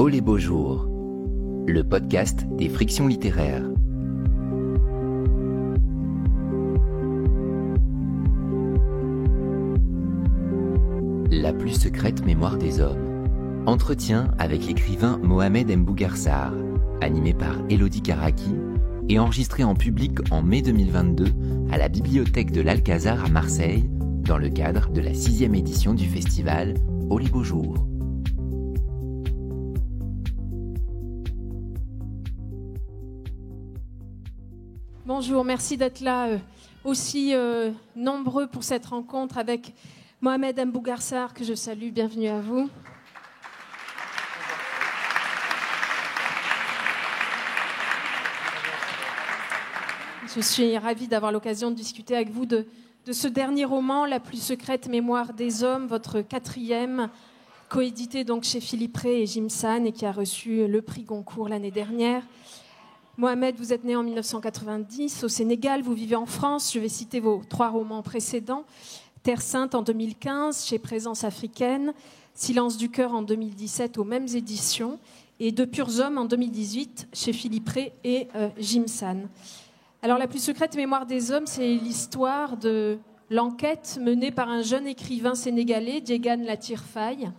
Oh les beaux jours, le podcast des frictions littéraires. La plus secrète mémoire des hommes. Entretien avec l'écrivain Mohamed Mbougarsar, animé par Élodie Karaki et enregistré en public en mai 2022 à la bibliothèque de l'Alcazar à Marseille, dans le cadre de la 6e édition du festival Oh les beaux jours. Bonjour, merci d'être là aussi nombreux pour cette rencontre avec Mohamed Mbougarsar, que je salue. Bienvenue à vous. Je suis ravie d'avoir l'occasion de discuter avec vous de ce dernier roman, La plus secrète mémoire des hommes, votre 4e, coédité donc chez Philippe Ray et Jimsan et qui a reçu le prix Goncourt l'année dernière. Mohamed, vous êtes né en 1990 au Sénégal, vous vivez en France. Je vais citer vos 3 romans précédents. Terre Sainte en 2015 chez Présence africaine, Silence du cœur en 2017 aux mêmes éditions et De purs hommes en 2018 chez Philippe Ray et Jimsan. Alors La plus secrète mémoire des hommes, c'est l'histoire de l'enquête menée par un jeune écrivain sénégalais, Diégane Latyr Faye,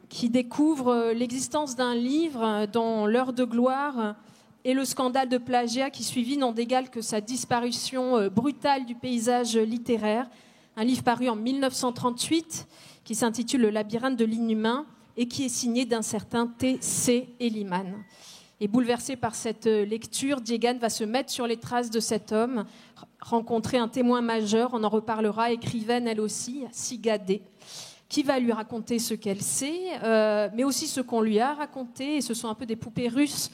qui découvre l'existence d'un livre dont l'heure de gloire et le scandale de plagiat qui suivit n'ont d'égal que sa disparition brutale du paysage littéraire. Un livre paru en 1938 qui s'intitule Le labyrinthe de l'inhumain et qui est signé d'un certain T.C. Eliman. Et bouleversé par cette lecture, Diégane va se mettre sur les traces de cet homme, rencontrer un témoin majeur, on en reparlera, écrivaine elle aussi, Sigadé, qui va lui raconter ce qu'elle sait, mais aussi ce qu'on lui a raconté. Et ce sont un peu des poupées russes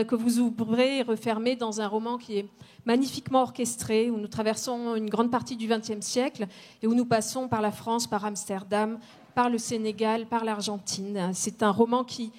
que vous ouvrez et refermez dans un roman qui est magnifiquement orchestré, où nous traversons une grande partie du XXe siècle et où nous passons par la France, par Amsterdam, par le Sénégal, par l'Argentine. C'est un roman qui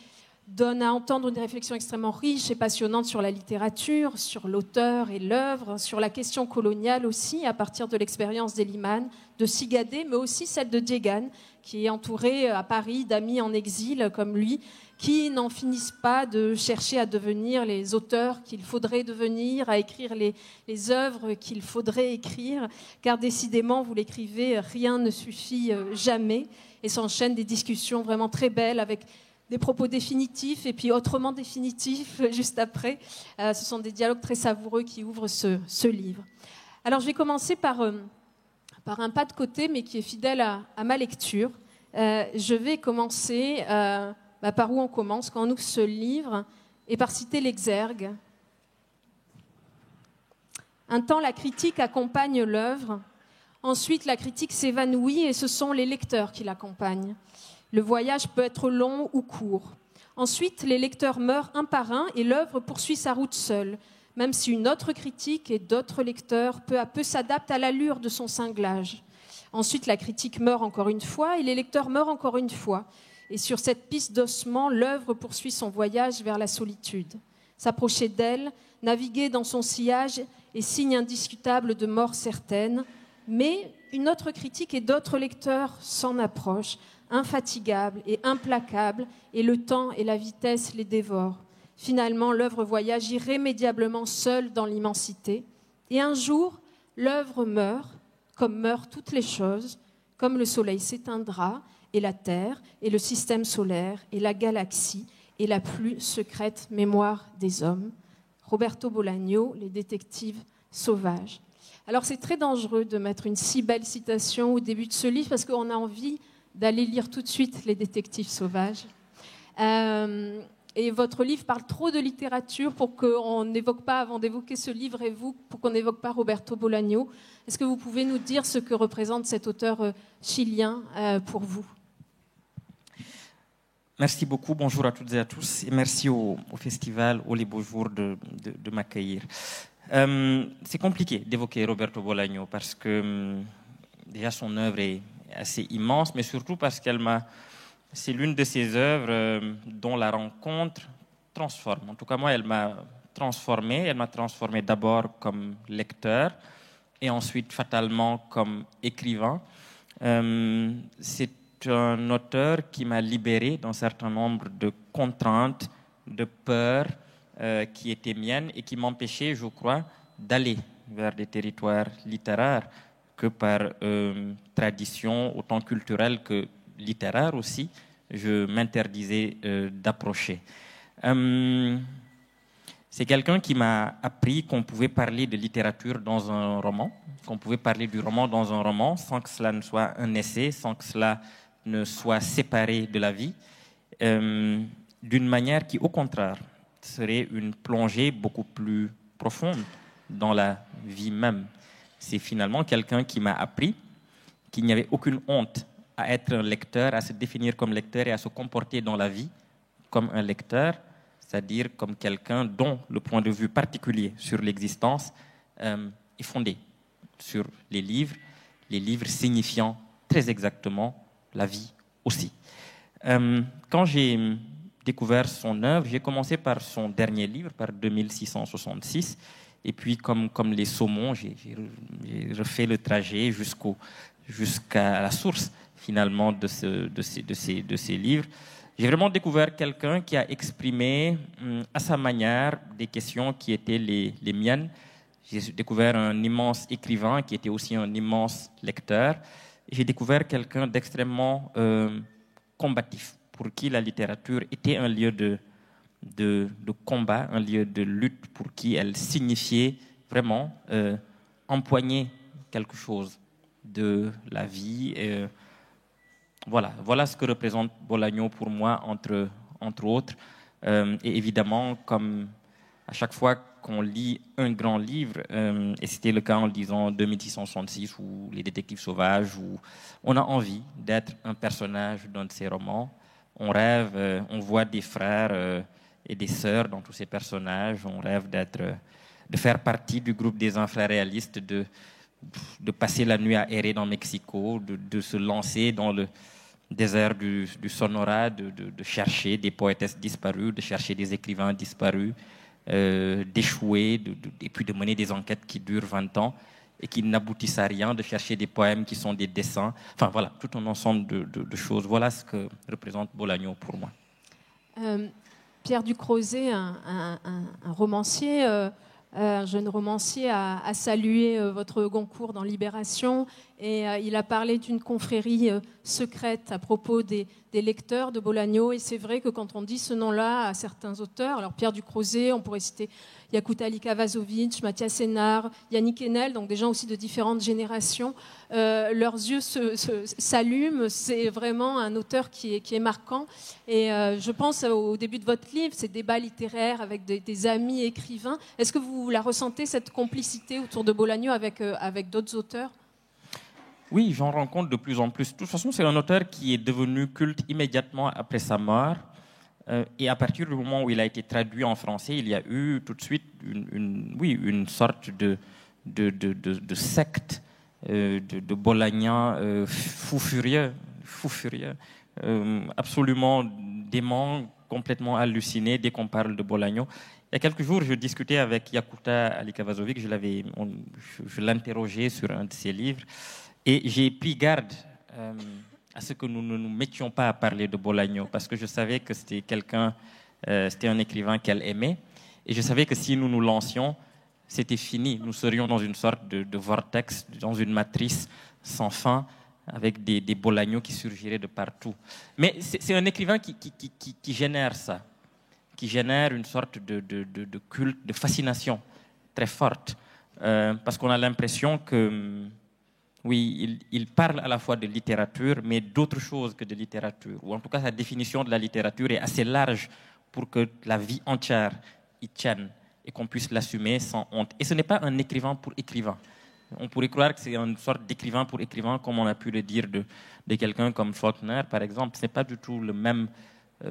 donne à entendre une réflexion extrêmement riche et passionnante sur la littérature, sur l'auteur et l'œuvre, sur la question coloniale aussi, à partir de l'expérience d'Eliman, de Sigadé, mais aussi celle de Diégane, qui est entouré à Paris d'amis en exil comme lui, qui n'en finissent pas de chercher à devenir les auteurs qu'il faudrait devenir, à écrire les œuvres qu'il faudrait écrire, car décidément, vous l'écrivez, rien ne suffit jamais, et s'enchaînent des discussions vraiment très belles avec des propos définitifs et puis autrement définitifs juste après. Ce sont des dialogues très savoureux qui ouvrent ce livre. Alors je vais commencer par un pas de côté, mais qui est fidèle à ma lecture. Je vais commencer par où on commence quand on ouvre ce livre, et par citer l'exergue. Un temps, la critique accompagne l'œuvre. Ensuite, la critique s'évanouit et ce sont les lecteurs qui l'accompagnent. Le voyage peut être long ou court. Ensuite, les lecteurs meurent un par un et l'œuvre poursuit sa route seule, même si une autre critique et d'autres lecteurs peu à peu s'adaptent à l'allure de son cinglage. Ensuite, la critique meurt encore une fois et les lecteurs meurent encore une fois. Et sur cette piste d'ossement, l'œuvre poursuit son voyage vers la solitude. S'approcher d'elle, naviguer dans son sillage est signe indiscutable de mort certaine, mais une autre critique et d'autres lecteurs s'en approchent, infatigables et implacables, et le temps et la vitesse les dévorent. Finalement, l'œuvre voyage irrémédiablement seule dans l'immensité, et un jour, l'œuvre meurt, comme meurent toutes les choses, comme le soleil s'éteindra, et la Terre, et le système solaire, et la galaxie, et la plus secrète mémoire des hommes. Roberto Bolaño, Les détectives sauvages. Alors c'est très dangereux de mettre une si belle citation au début de ce livre, parce qu'on a envie d'aller lire tout de suite Les détectives sauvages. Et votre livre parle trop de littérature pour qu'on n'évoque pas, avant d'évoquer ce livre et vous, pour qu'on n'évoque pas Roberto Bolaño. Est-ce que vous pouvez nous dire ce que représente cet auteur chilien pour vous ? Merci beaucoup, bonjour à toutes et à tous, et merci au festival Oh les beaux jours de m'accueillir. C'est compliqué d'évoquer Roberto Bolaño parce que déjà son œuvre est assez immense, mais surtout parce c'est l'une de ces œuvres dont la rencontre transforme. En tout cas, moi, elle m'a transformé. Elle m'a transformé d'abord comme lecteur et ensuite fatalement comme écrivain. C'est un auteur qui m'a libéré d'un certain nombre de contraintes, de peurs qui étaient miennes et qui m'empêchaient, je crois, d'aller vers des territoires littéraires que par tradition autant culturelle que littéraire aussi, je m'interdisais d'approcher. C'est quelqu'un qui m'a appris qu'on pouvait parler de littérature dans un roman, qu'on pouvait parler du roman dans un roman sans que cela ne soit un essai, sans que cela ne soit séparé de la vie, d'une manière qui, au contraire, serait une plongée beaucoup plus profonde dans la vie même. C'est finalement quelqu'un qui m'a appris qu'il n'y avait aucune honte à être un lecteur, à se définir comme lecteur et à se comporter dans la vie comme un lecteur, c'est-à-dire comme quelqu'un dont le point de vue particulier sur l'existence est fondé sur les livres signifiant très exactement la vie aussi. Quand j'ai découvert son œuvre, j'ai commencé par son dernier livre, par 2666, et puis comme les saumons, j'ai refait le trajet jusqu'à la source finalement de ces livres. J'ai vraiment découvert quelqu'un qui a exprimé à sa manière des questions qui étaient les miennes. J'ai découvert un immense écrivain qui était aussi un immense lecteur. J'ai découvert quelqu'un d'extrêmement combatif, pour qui la littérature était un lieu de combat, un lieu de lutte, pour qui elle signifiait vraiment empoigner quelque chose de la vie. Voilà ce que représente Bolaño pour moi, entre autres. Et évidemment, comme à chaque fois qu'on lit un grand livre, et c'était le cas en lisant 2666 ou Les Détectives Sauvages, où on a envie d'être un personnage d'un de ces romans. On rêve, on voit des frères et des sœurs dans tous ces personnages. On rêve de faire partie du groupe des infraréalistes, de passer la nuit à errer dans Mexico, de se lancer dans le désert du Sonora, de chercher des poétesses disparues, de chercher des écrivains disparus, d'échouer, et puis de mener des enquêtes qui durent 20 ans et qui n'aboutissent à rien, de chercher des poèmes qui sont des dessins. Enfin voilà, tout un ensemble de choses. Voilà ce que représente Bolaño pour moi. Pierre Ducrozet, un romancier, un jeune romancier, a salué votre Goncourt dans Libération, et il a parlé d'une confrérie secrète à propos des lecteurs de Bolaño. Et c'est vrai que quand on dit ce nom-là à certains auteurs, alors Pierre Ducrozet, on pourrait citer Yakuta Likavazovic, Mathias Sénard, Yannick Enel, donc des gens aussi de différentes générations, leurs yeux s'allument. C'est vraiment un auteur qui est marquant. Et je pense au début de votre livre, ces débats littéraires avec des amis écrivains. Est-ce que vous la ressentez, cette complicité autour de Bolaño avec d'autres auteurs ? Oui, j'en rencontre de plus en plus. De toute façon, c'est un auteur qui est devenu culte immédiatement après sa mort. Et à partir du moment où il a été traduit en français, il y a eu tout de suite une sorte de secte de Bolañiens fou furieux, absolument dément, complètement halluciné dès qu'on parle de Bolaño. Il y a quelques jours, je discutais avec Yakuta Alikavazovic, je l'interrogeais sur un de ses livres, et j'ai pris garde à ce que nous ne nous mettions pas à parler de Bolaño, parce que je savais que c'était un écrivain qu'elle aimait, et je savais que si nous nous lancions, c'était fini. Nous serions dans une sorte de vortex, dans une matrice sans fin, avec des Bolaño qui surgiraient de partout. Mais c'est un écrivain qui génère ça, qui génère une sorte de culte, de fascination très forte, parce qu'on a l'impression que oui, il parle à la fois de littérature, mais d'autre chose que de littérature. Ou en tout cas, sa définition de la littérature est assez large pour que la vie entière y tienne et qu'on puisse l'assumer sans honte. Et ce n'est pas un écrivain pour écrivain. On pourrait croire que c'est une sorte d'écrivain pour écrivain, comme on a pu le dire de quelqu'un comme Faulkner, par exemple. Ce n'est pas du tout le même.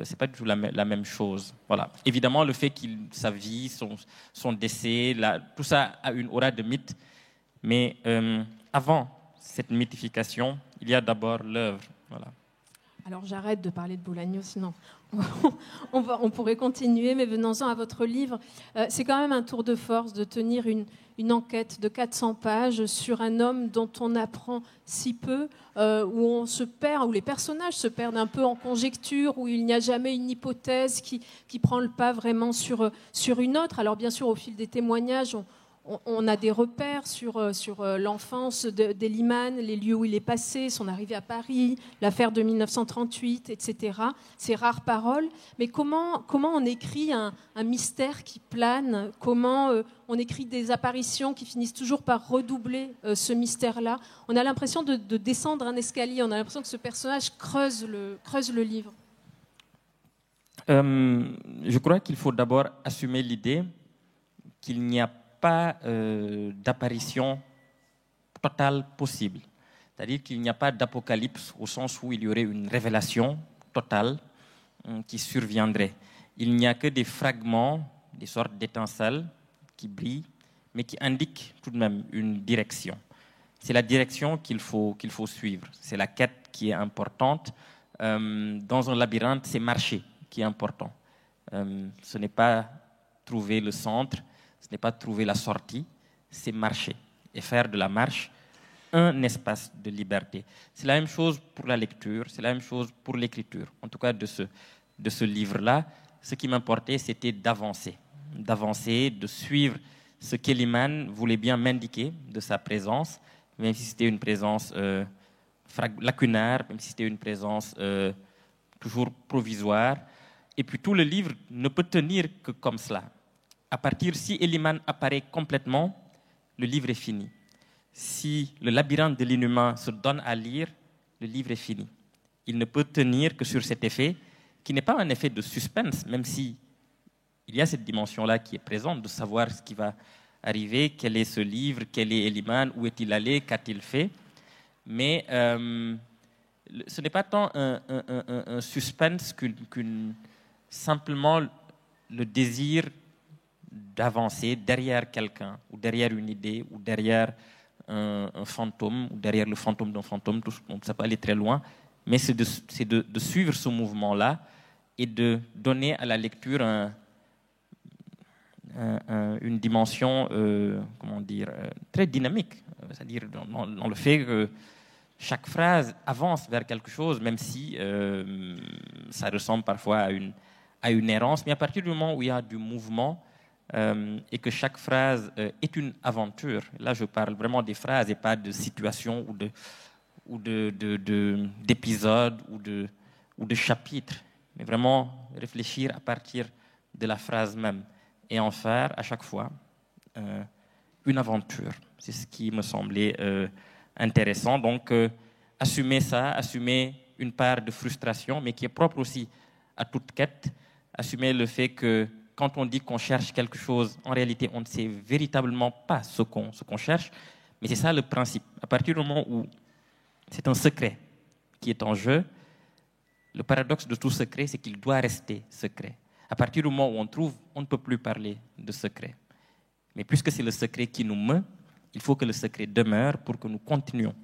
C'est pas du tout la même chose. Voilà. Évidemment, le fait sa vie, son décès, tout ça a une aura de mythe. Mais avant cette mythification, il y a d'abord l'œuvre. Voilà. Alors j'arrête de parler de Bolaño, sinon on pourrait continuer, mais venons-en à votre livre. C'est quand même un tour de force de tenir une enquête de 400 pages sur un homme dont on apprend si peu, où on se perd, où les personnages se perdent un peu en conjecture, où il n'y a jamais une hypothèse qui prend le pas vraiment sur une autre. Alors bien sûr, au fil des témoignages, on a des repères sur l'enfance d'Eliman, les lieux où il est passé, son arrivée à Paris, l'affaire de 1938, etc. Ces rares paroles. Mais comment on écrit un mystère qui plane? Comment on écrit des apparitions qui finissent toujours par redoubler ce mystère-là? On a l'impression de descendre un escalier. On a l'impression que ce personnage creuse le livre. Je crois qu'il faut d'abord assumer l'idée qu'il n'y a pas d'apparition totale possible. C'est-à-dire qu'il n'y a pas d'apocalypse au sens où il y aurait une révélation totale qui surviendrait. Il n'y a que des fragments, des sortes d'étincelles qui brillent, mais qui indiquent tout de même une direction. C'est la direction qu'il faut suivre. C'est la quête qui est importante. Dans un labyrinthe, c'est marcher qui est important. Ce n'est pas trouver le centre, ce n'est pas trouver la sortie, c'est marcher et faire de la marche un espace de liberté. C'est la même chose pour la lecture, c'est la même chose pour l'écriture. En tout cas, de ce livre-là, ce qui m'importait, c'était d'avancer, de suivre ce qu'Eliman voulait bien m'indiquer de sa présence, même si c'était une présence lacunaire, même si c'était une présence toujours provisoire. Et puis tout le livre ne peut tenir que comme cela. Si Eliman apparaît complètement, le livre est fini. Si le labyrinthe de l'inhumain se donne à lire, le livre est fini. Il ne peut tenir que sur cet effet, qui n'est pas un effet de suspense, même si il y a cette dimension-là qui est présente, de savoir ce qui va arriver, quel est ce livre, quel est Eliman, où est-il allé, qu'a-t-il fait. Mais ce n'est pas tant un suspense simplement le désir d'avancer derrière quelqu'un, ou derrière une idée, ou derrière un fantôme, ou derrière le fantôme d'un fantôme, ça peut aller très loin, mais c'est de suivre ce mouvement-là et de donner à la lecture une dimension, très dynamique, c'est-à-dire dans le fait que chaque phrase avance vers quelque chose, même si ça ressemble parfois à une errance, mais à partir du moment où il y a du mouvement, et que chaque phrase est une aventure. Là, je parle vraiment des phrases et pas de situations ou d'épisodes ou de chapitres, mais vraiment réfléchir à partir de la phrase même et en faire à chaque fois une aventure. C'est ce qui me semblait intéressant. Donc, assumer ça, assumer une part de frustration, mais qui est propre aussi à toute quête, assumer le fait que quand on dit qu'on cherche quelque chose, en réalité, on ne sait véritablement pas ce qu'on cherche. Mais c'est ça le principe. À partir du moment où c'est un secret qui est en jeu, le paradoxe de tout secret, c'est qu'il doit rester secret. À partir du moment où on trouve, on ne peut plus parler de secret. Mais puisque c'est le secret qui nous meut, il faut que le secret demeure pour que nous continuions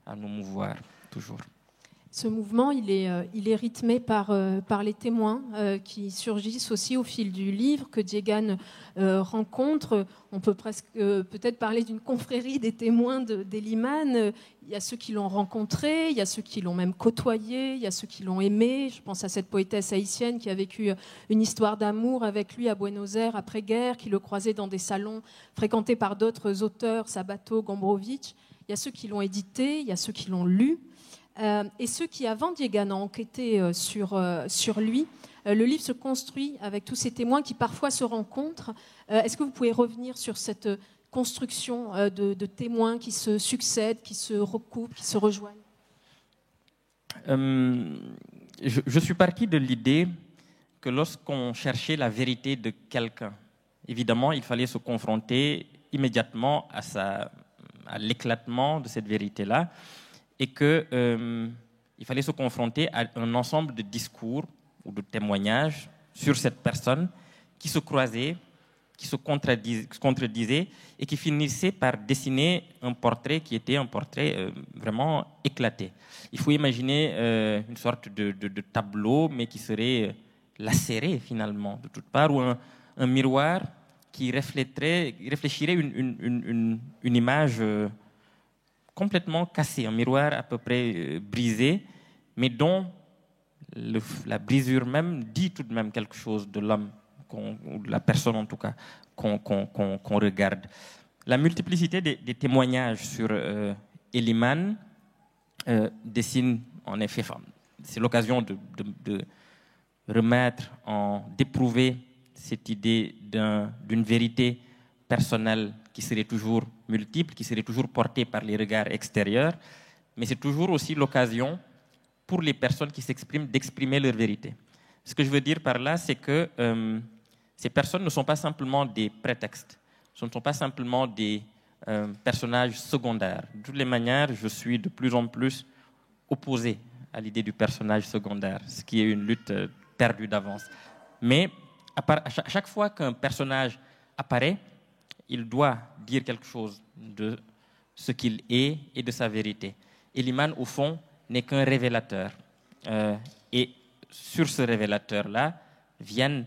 à nous mouvoir toujours. Ce mouvement, il est rythmé par les témoins qui surgissent aussi au fil du livre, que Diégane rencontre. On peut peut-être parler d'une confrérie des témoins d'Eliman. Il y a ceux qui l'ont rencontré, il y a ceux qui l'ont même côtoyé, il y a ceux qui l'ont aimé. Je pense à cette poétesse haïtienne qui a vécu une histoire d'amour avec lui à Buenos Aires après-guerre, qui le croisait dans des salons fréquentés par d'autres auteurs, Sabato, Gombrowicz. Il y a ceux qui l'ont édité, il y a ceux qui l'ont lu. Et ceux qui, avant Diégane, ont enquêté sur lui. Le livre se construit avec tous ces témoins qui parfois se rencontrent. Est-ce que vous pouvez revenir sur cette construction de témoins qui se succèdent, qui se recoupent, qui se rejoignent? Je suis parti de l'idée que lorsqu'on cherchait la vérité de quelqu'un, évidemment, il fallait se confronter immédiatement à l'éclatement de cette vérité-là, et qu'il fallait se confronter à un ensemble de discours ou de témoignages sur cette personne qui se croisaient, qui se contredisaient et qui finissaient par dessiner un portrait qui était un portrait vraiment éclater. Il faut imaginer une sorte de tableau, mais qui serait lacéré finalement de toutes parts, ou un miroir qui réfléchirait une image complètement cassée, un miroir à peu près brisé, mais dont la brisure même dit tout de même quelque chose de l'homme, ou de la personne en tout cas, qu'on regarde. La multiplicité des témoignages sur Eliman dessine en effet, c'est l'occasion de remettre, d'éprouver cette idée d'une vérité personnelle qui serait toujours multiple, qui serait toujours portée par les regards extérieurs, mais c'est toujours aussi l'occasion pour les personnes qui s'expriment d'exprimer leur vérité. Ce que je veux dire par là, c'est que ces personnes ne sont pas simplement des prétextes, ce ne sont pas simplement des personnages secondaires. De toutes les manières, je suis de plus en plus opposé à l'idée du personnage secondaire, ce qui est une lutte perdue d'avance. Mais à chaque fois qu'un personnage apparaît, il doit dire quelque chose de ce qu'il est et de sa vérité. Eliman, au fond, n'est qu'un révélateur. Et sur ce révélateur-là, viennent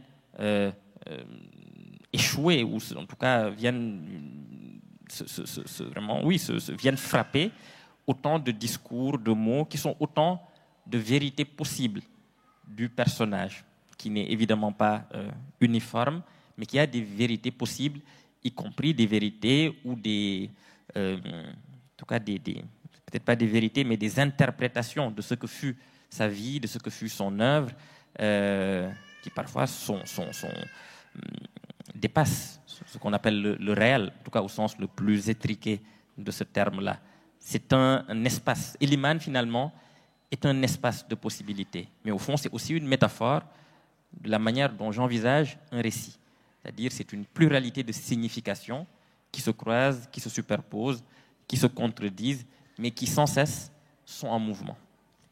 échouer, ou en tout cas viennent, viennent frapper autant de discours, de mots, qui sont autant de vérités possibles du personnage, qui n'est évidemment pas uniforme, mais qui a des vérités possibles, y compris des vérités ou en tout cas peut-être pas des vérités, mais des interprétations de ce que fut sa vie, de ce que fut son œuvre, qui parfois dépassent ce qu'on appelle le réel, en tout cas au sens le plus étriqué de ce terme-là. C'est un espace. Eliman, finalement, est un espace de possibilités. Mais au fond, c'est aussi une métaphore de la manière dont j'envisage un récit. C'est-à-dire, c'est une pluralité de significations qui se croisent, qui se superposent, qui se contredisent, mais qui sans cesse sont en mouvement.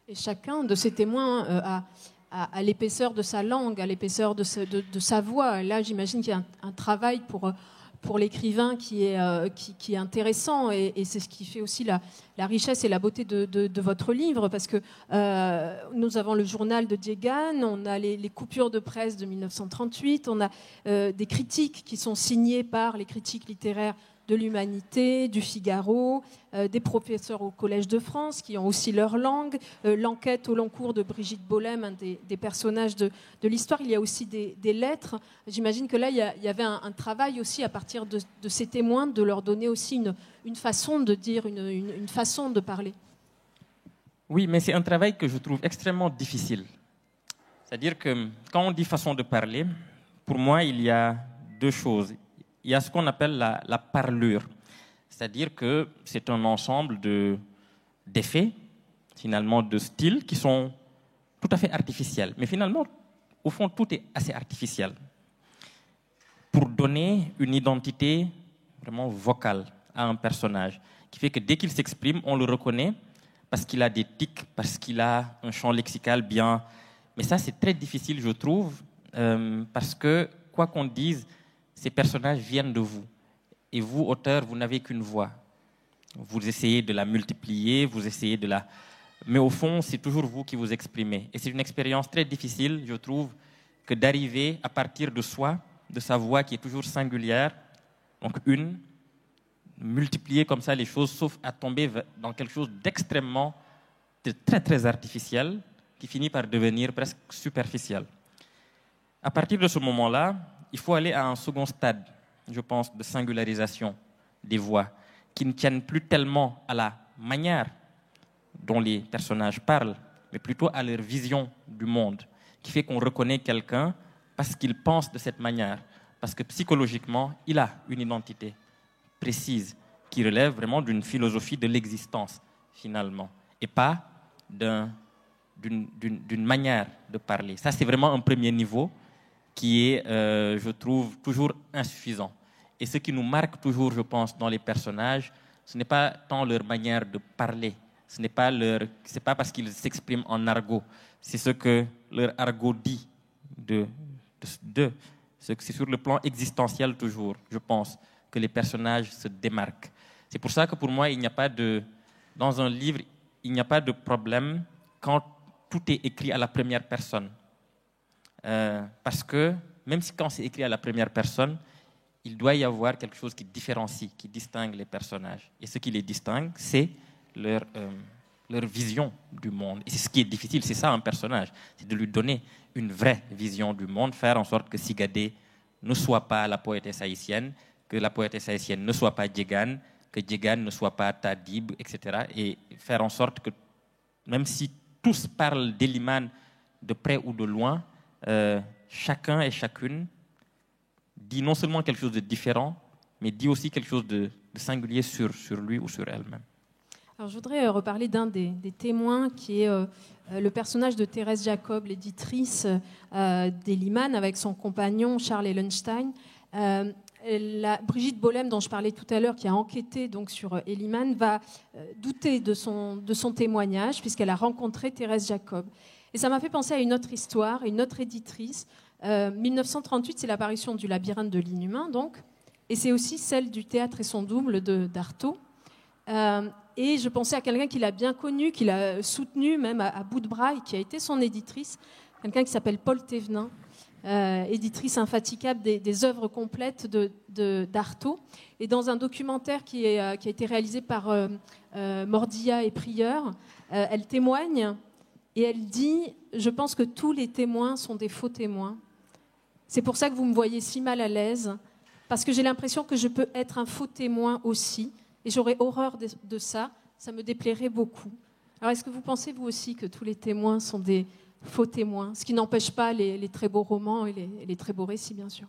Et chacun de ces témoins a l'épaisseur de sa langue, a l'épaisseur de sa voix. Là, j'imagine qu'il y a un travail pour l'écrivain qui est intéressant, et c'est ce qui fait aussi la richesse et la beauté de votre livre, parce que nous avons le journal de Diegan, on a les coupures de presse de 1938, on a des critiques qui sont signées par les critiques littéraires de l'Humanité, du Figaro, des professeurs au Collège de France qui ont aussi leur langue, l'enquête au long cours de Brigitte Bollem, un des personnages de l'histoire. Il y a aussi des lettres. J'imagine que là, il y avait un travail aussi à partir de ces témoins, de leur donner aussi une façon de dire, une façon de parler. Oui, mais c'est un travail que je trouve extrêmement difficile. C'est-à-dire que quand on dit façon de parler, pour moi, il y a deux choses. Il y a ce qu'on appelle la parlure, c'est-à-dire que c'est un ensemble d'effets, finalement de styles, qui sont tout à fait artificiels. Mais finalement, au fond, tout est assez artificiel pour donner une identité vraiment vocale à un personnage, qui fait que dès qu'il s'exprime, on le reconnaît parce qu'il a des tics, parce qu'il a un champ lexical bien... Mais ça, c'est très difficile, je trouve, parce que, quoi qu'on dise, ces personnages viennent de vous. Et vous, auteur, vous n'avez qu'une voix. Vous essayez de la multiplier, vous essayez de la... Mais au fond, c'est toujours vous qui vous exprimez. Et c'est une expérience très difficile, je trouve, que d'arriver à partir de soi, de sa voix qui est toujours singulière, donc multiplier comme ça les choses, sauf à tomber dans quelque chose d'extrêmement, de très, très artificiel, qui finit par devenir presque superficiel. À partir de ce moment-là, il faut aller à un second stade, je pense, de singularisation des voix, qui ne tiennent plus tellement à la manière dont les personnages parlent, mais plutôt à leur vision du monde, qui fait qu'on reconnaît quelqu'un parce qu'il pense de cette manière, parce que psychologiquement, il a une identité précise qui relève vraiment d'une philosophie de l'existence, finalement, et pas d'une manière de parler. Ça, c'est vraiment un premier niveau qui est, je trouve, toujours insuffisant. Et ce qui nous marque toujours, je pense, dans les personnages, ce n'est pas tant leur manière de parler, ce n'est pas parce qu'ils s'expriment en argot, c'est ce que leur argot dit c'est sur le plan existentiel toujours, je pense, que les personnages se démarquent. C'est pour ça que pour moi, il n'y a pas de dans un livre, il n'y a pas de problème quand tout est écrit à la première personne. Parce que même si quand c'est écrit à la première personne, il doit y avoir quelque chose qui différencie, qui distingue les personnages. Et ce qui les distingue, c'est leur vision du monde. Et c'est ce qui est difficile, c'est ça un personnage, c'est de lui donner une vraie vision du monde, faire en sorte que Sigadé ne soit pas la poétesse haïtienne, que la poétesse haïtienne ne soit pas Djegan, que Djegan ne soit pas Tadib, etc. Et faire en sorte que, même si tous parlent d'Elimane de près ou de loin, chacun et chacune dit non seulement quelque chose de différent, mais dit aussi quelque chose de singulier sur lui ou sur elle-même. Alors, je voudrais reparler d'un des témoins qui est le personnage de Thérèse Jacob, l'éditrice d'Elimane, avec son compagnon Charles Ehlenstein. Brigitte Bollem, dont je parlais tout à l'heure, qui a enquêté donc, sur Elimane, va douter de son témoignage, puisqu'elle a rencontré Thérèse Jacob. Et ça m'a fait penser à une autre histoire, une autre éditrice. 1938, c'est l'apparition du Labyrinthe de l'Inhumain, donc, et c'est aussi celle du Théâtre et son double d'Artaud. Et je pensais à quelqu'un qu'il a bien connu, qu'il a soutenu même à bout de bras, et qui a été son éditrice, quelqu'un qui s'appelle Paul Thévenin, éditrice infatigable des œuvres complètes d'Artaud. Et dans un documentaire qui a été réalisé par Mordilla et Prieur, elle témoigne et elle dit « Je pense que tous les témoins sont des faux témoins. C'est pour ça que vous me voyez si mal à l'aise, parce que j'ai l'impression que je peux être un faux témoin aussi, et j'aurais horreur de ça, ça me déplairait beaucoup. » Alors est-ce que vous pensez, vous aussi, que tous les témoins sont des faux témoins, ce qui n'empêche pas les très beaux romans et les très beaux récits, bien sûr?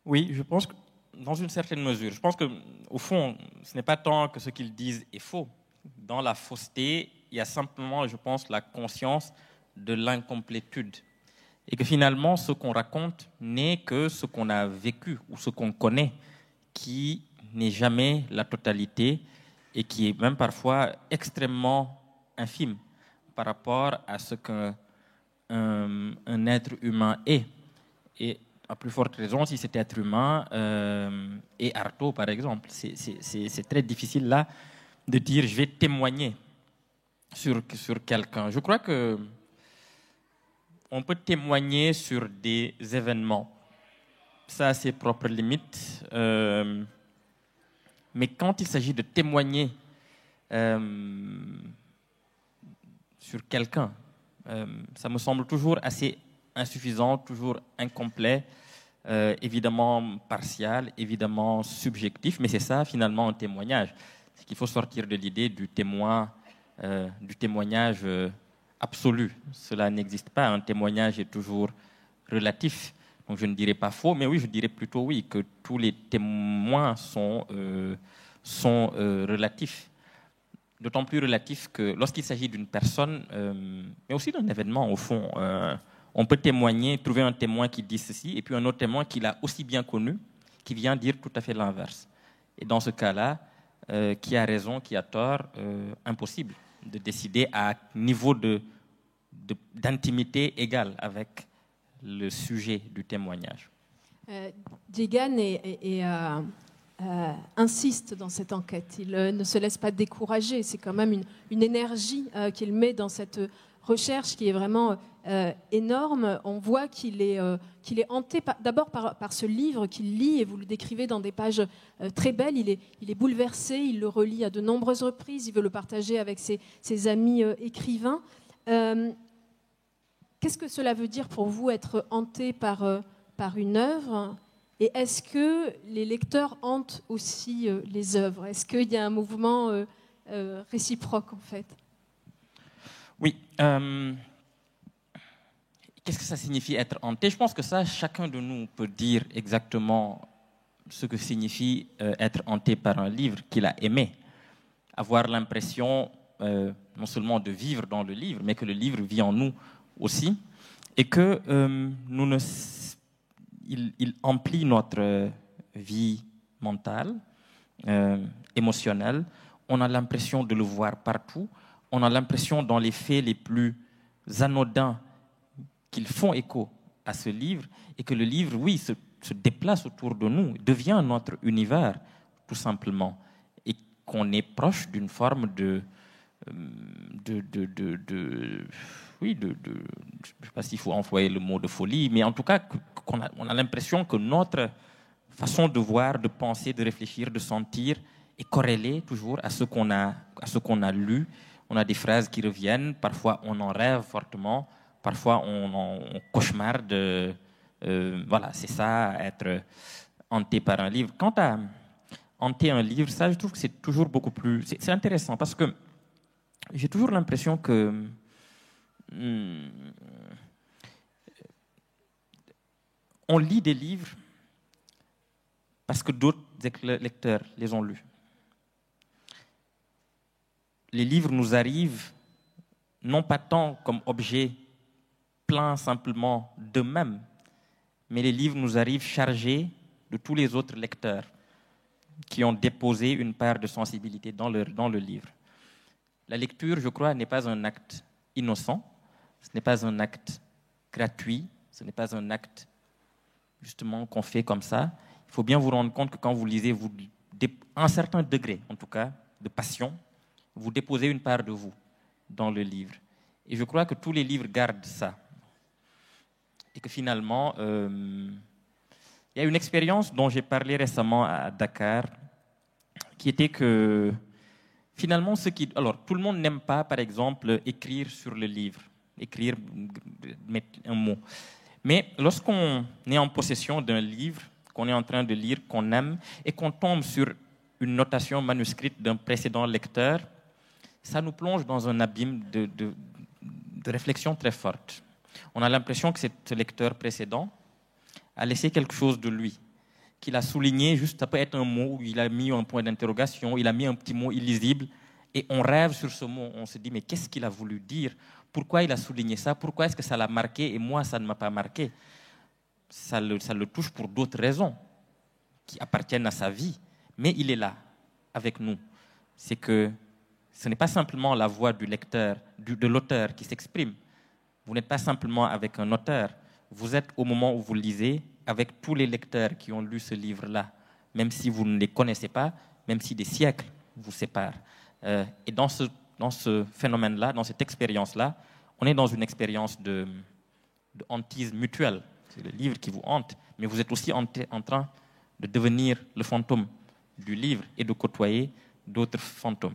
Oui, je pense que, dans une certaine mesure, je pense qu'au fond, ce n'est pas tant que ce qu'ils disent est faux. Dans la fausseté, il y a simplement, je pense, la conscience de l'incomplétude. Et que finalement, ce qu'on raconte n'est que ce qu'on a vécu ou ce qu'on connaît, qui n'est jamais la totalité et qui est même parfois extrêmement infime par rapport à ce qu'un être humain est. Et à plus forte raison, si cet être humain est Artaud, par exemple. C'est très difficile là de dire je vais témoigner sur quelqu'un. Je crois que on peut témoigner sur des événements. Ça a ses propres limites. Mais quand il s'agit de témoigner sur quelqu'un, ça me semble toujours assez insuffisant, toujours incomplet, évidemment partial, évidemment subjectif, mais c'est ça finalement un témoignage. C'est qu'il faut sortir de l'idée du témoignage absolu. Cela n'existe pas. Un témoignage est toujours relatif. Donc je ne dirais pas faux, mais oui, je dirais plutôt oui, que tous les témoins sont relatifs. D'autant plus relatifs que lorsqu'il s'agit d'une personne, mais aussi d'un événement, au fond, on peut témoigner, trouver un témoin qui dit ceci, et puis un autre témoin qui l'a aussi bien connu, qui vient dire tout à fait l'inverse. Et dans ce cas-là, qui a raison, qui a tort, impossible de décider à niveau d'intimité égale avec le sujet du témoignage. Djegan insiste dans cette enquête. Il ne se laisse pas décourager. C'est quand même une énergie qu'il met dans cette recherche qui est vraiment énorme. On voit qu'il est hanté d'abord par ce livre qu'il lit, et vous le décrivez dans des pages très belles. Il est bouleversé, il le relit à de nombreuses reprises, il veut le partager avec ses amis écrivains. Qu'est-ce que cela veut dire pour vous, être hanté par une œuvre? Et est-ce que les lecteurs hantent aussi les œuvres? Est-ce qu'il y a un mouvement réciproque, en fait? Oui. Qu'est-ce que ça signifie être hanté? Je pense que ça, chacun de nous peut dire exactement ce que signifie être hanté par un livre qu'il a aimé. Avoir l'impression non seulement de vivre dans le livre, mais que le livre vit en nous aussi, et que il emplit notre vie mentale, émotionnelle. On a l'impression de le voir partout. On a l'impression, dans les faits les plus anodins, qu'ils font écho à ce livre, et que le livre, oui, se déplace autour de nous, devient notre univers, tout simplement. Et qu'on est proche d'une forme oui, je ne sais pas s'il faut employer le mot de folie, mais en tout cas, on a l'impression que notre façon de voir, de penser, de réfléchir, de sentir est corrélée toujours à ce qu'on a lu. On a des phrases qui reviennent, parfois on en rêve fortement, parfois on cauchemarde. Voilà, c'est ça, être hanté par un livre. Quant à hanter un livre, ça, je trouve que c'est toujours beaucoup plus... C'est intéressant parce que j'ai toujours l'impression que on lit des livres parce que d'autres lecteurs les ont lus. Les livres nous arrivent non pas tant comme objet plein simplement d'eux-mêmes, mais les livres nous arrivent chargés de tous les autres lecteurs qui ont déposé une part de sensibilité dans le livre. La lecture, je crois, n'est pas un acte innocent, ce n'est pas un acte gratuit, ce n'est pas un acte justement qu'on fait comme ça. Il faut bien vous rendre compte que quand vous lisez, à un certain degré, en tout cas, de passion, vous déposez une part de vous dans le livre. Et je crois que tous les livres gardent ça. Et que finalement, il y a une expérience dont j'ai parlé récemment à Dakar, qui était que finalement, alors, tout le monde n'aime pas, par exemple, écrire sur le livre, écrire, mettre un mot. Mais lorsqu'on est en possession d'un livre, qu'on est en train de lire, qu'on aime, et qu'on tombe sur une notation manuscrite d'un précédent lecteur, ça nous plonge dans un abîme de réflexion très forte. On a l'impression que ce lecteur précédent a laissé quelque chose de lui, qu'il a souligné, juste ça peut être un mot, il a mis un point d'interrogation, il a mis un petit mot illisible, et on rêve sur ce mot, on se dit mais qu'est-ce qu'il a voulu dire? Pourquoi il a souligné ça? Pourquoi est-ce que ça l'a marqué et moi ça ne m'a pas marqué? Ça le touche pour d'autres raisons qui appartiennent à sa vie, mais il est là, avec nous. C'est que ce n'est pas simplement la voix du lecteur, de l'auteur qui s'exprime. Vous n'êtes pas simplement avec un auteur, vous êtes au moment où vous lisez avec tous les lecteurs qui ont lu ce livre-là, même si vous ne les connaissez pas, même si des siècles vous séparent. Et dans ce phénomène-là, dans cette expérience-là, on est dans une expérience de hantise mutuelle. C'est le livre qui vous hante, mais vous êtes aussi en train de devenir le fantôme du livre et de côtoyer d'autres fantômes.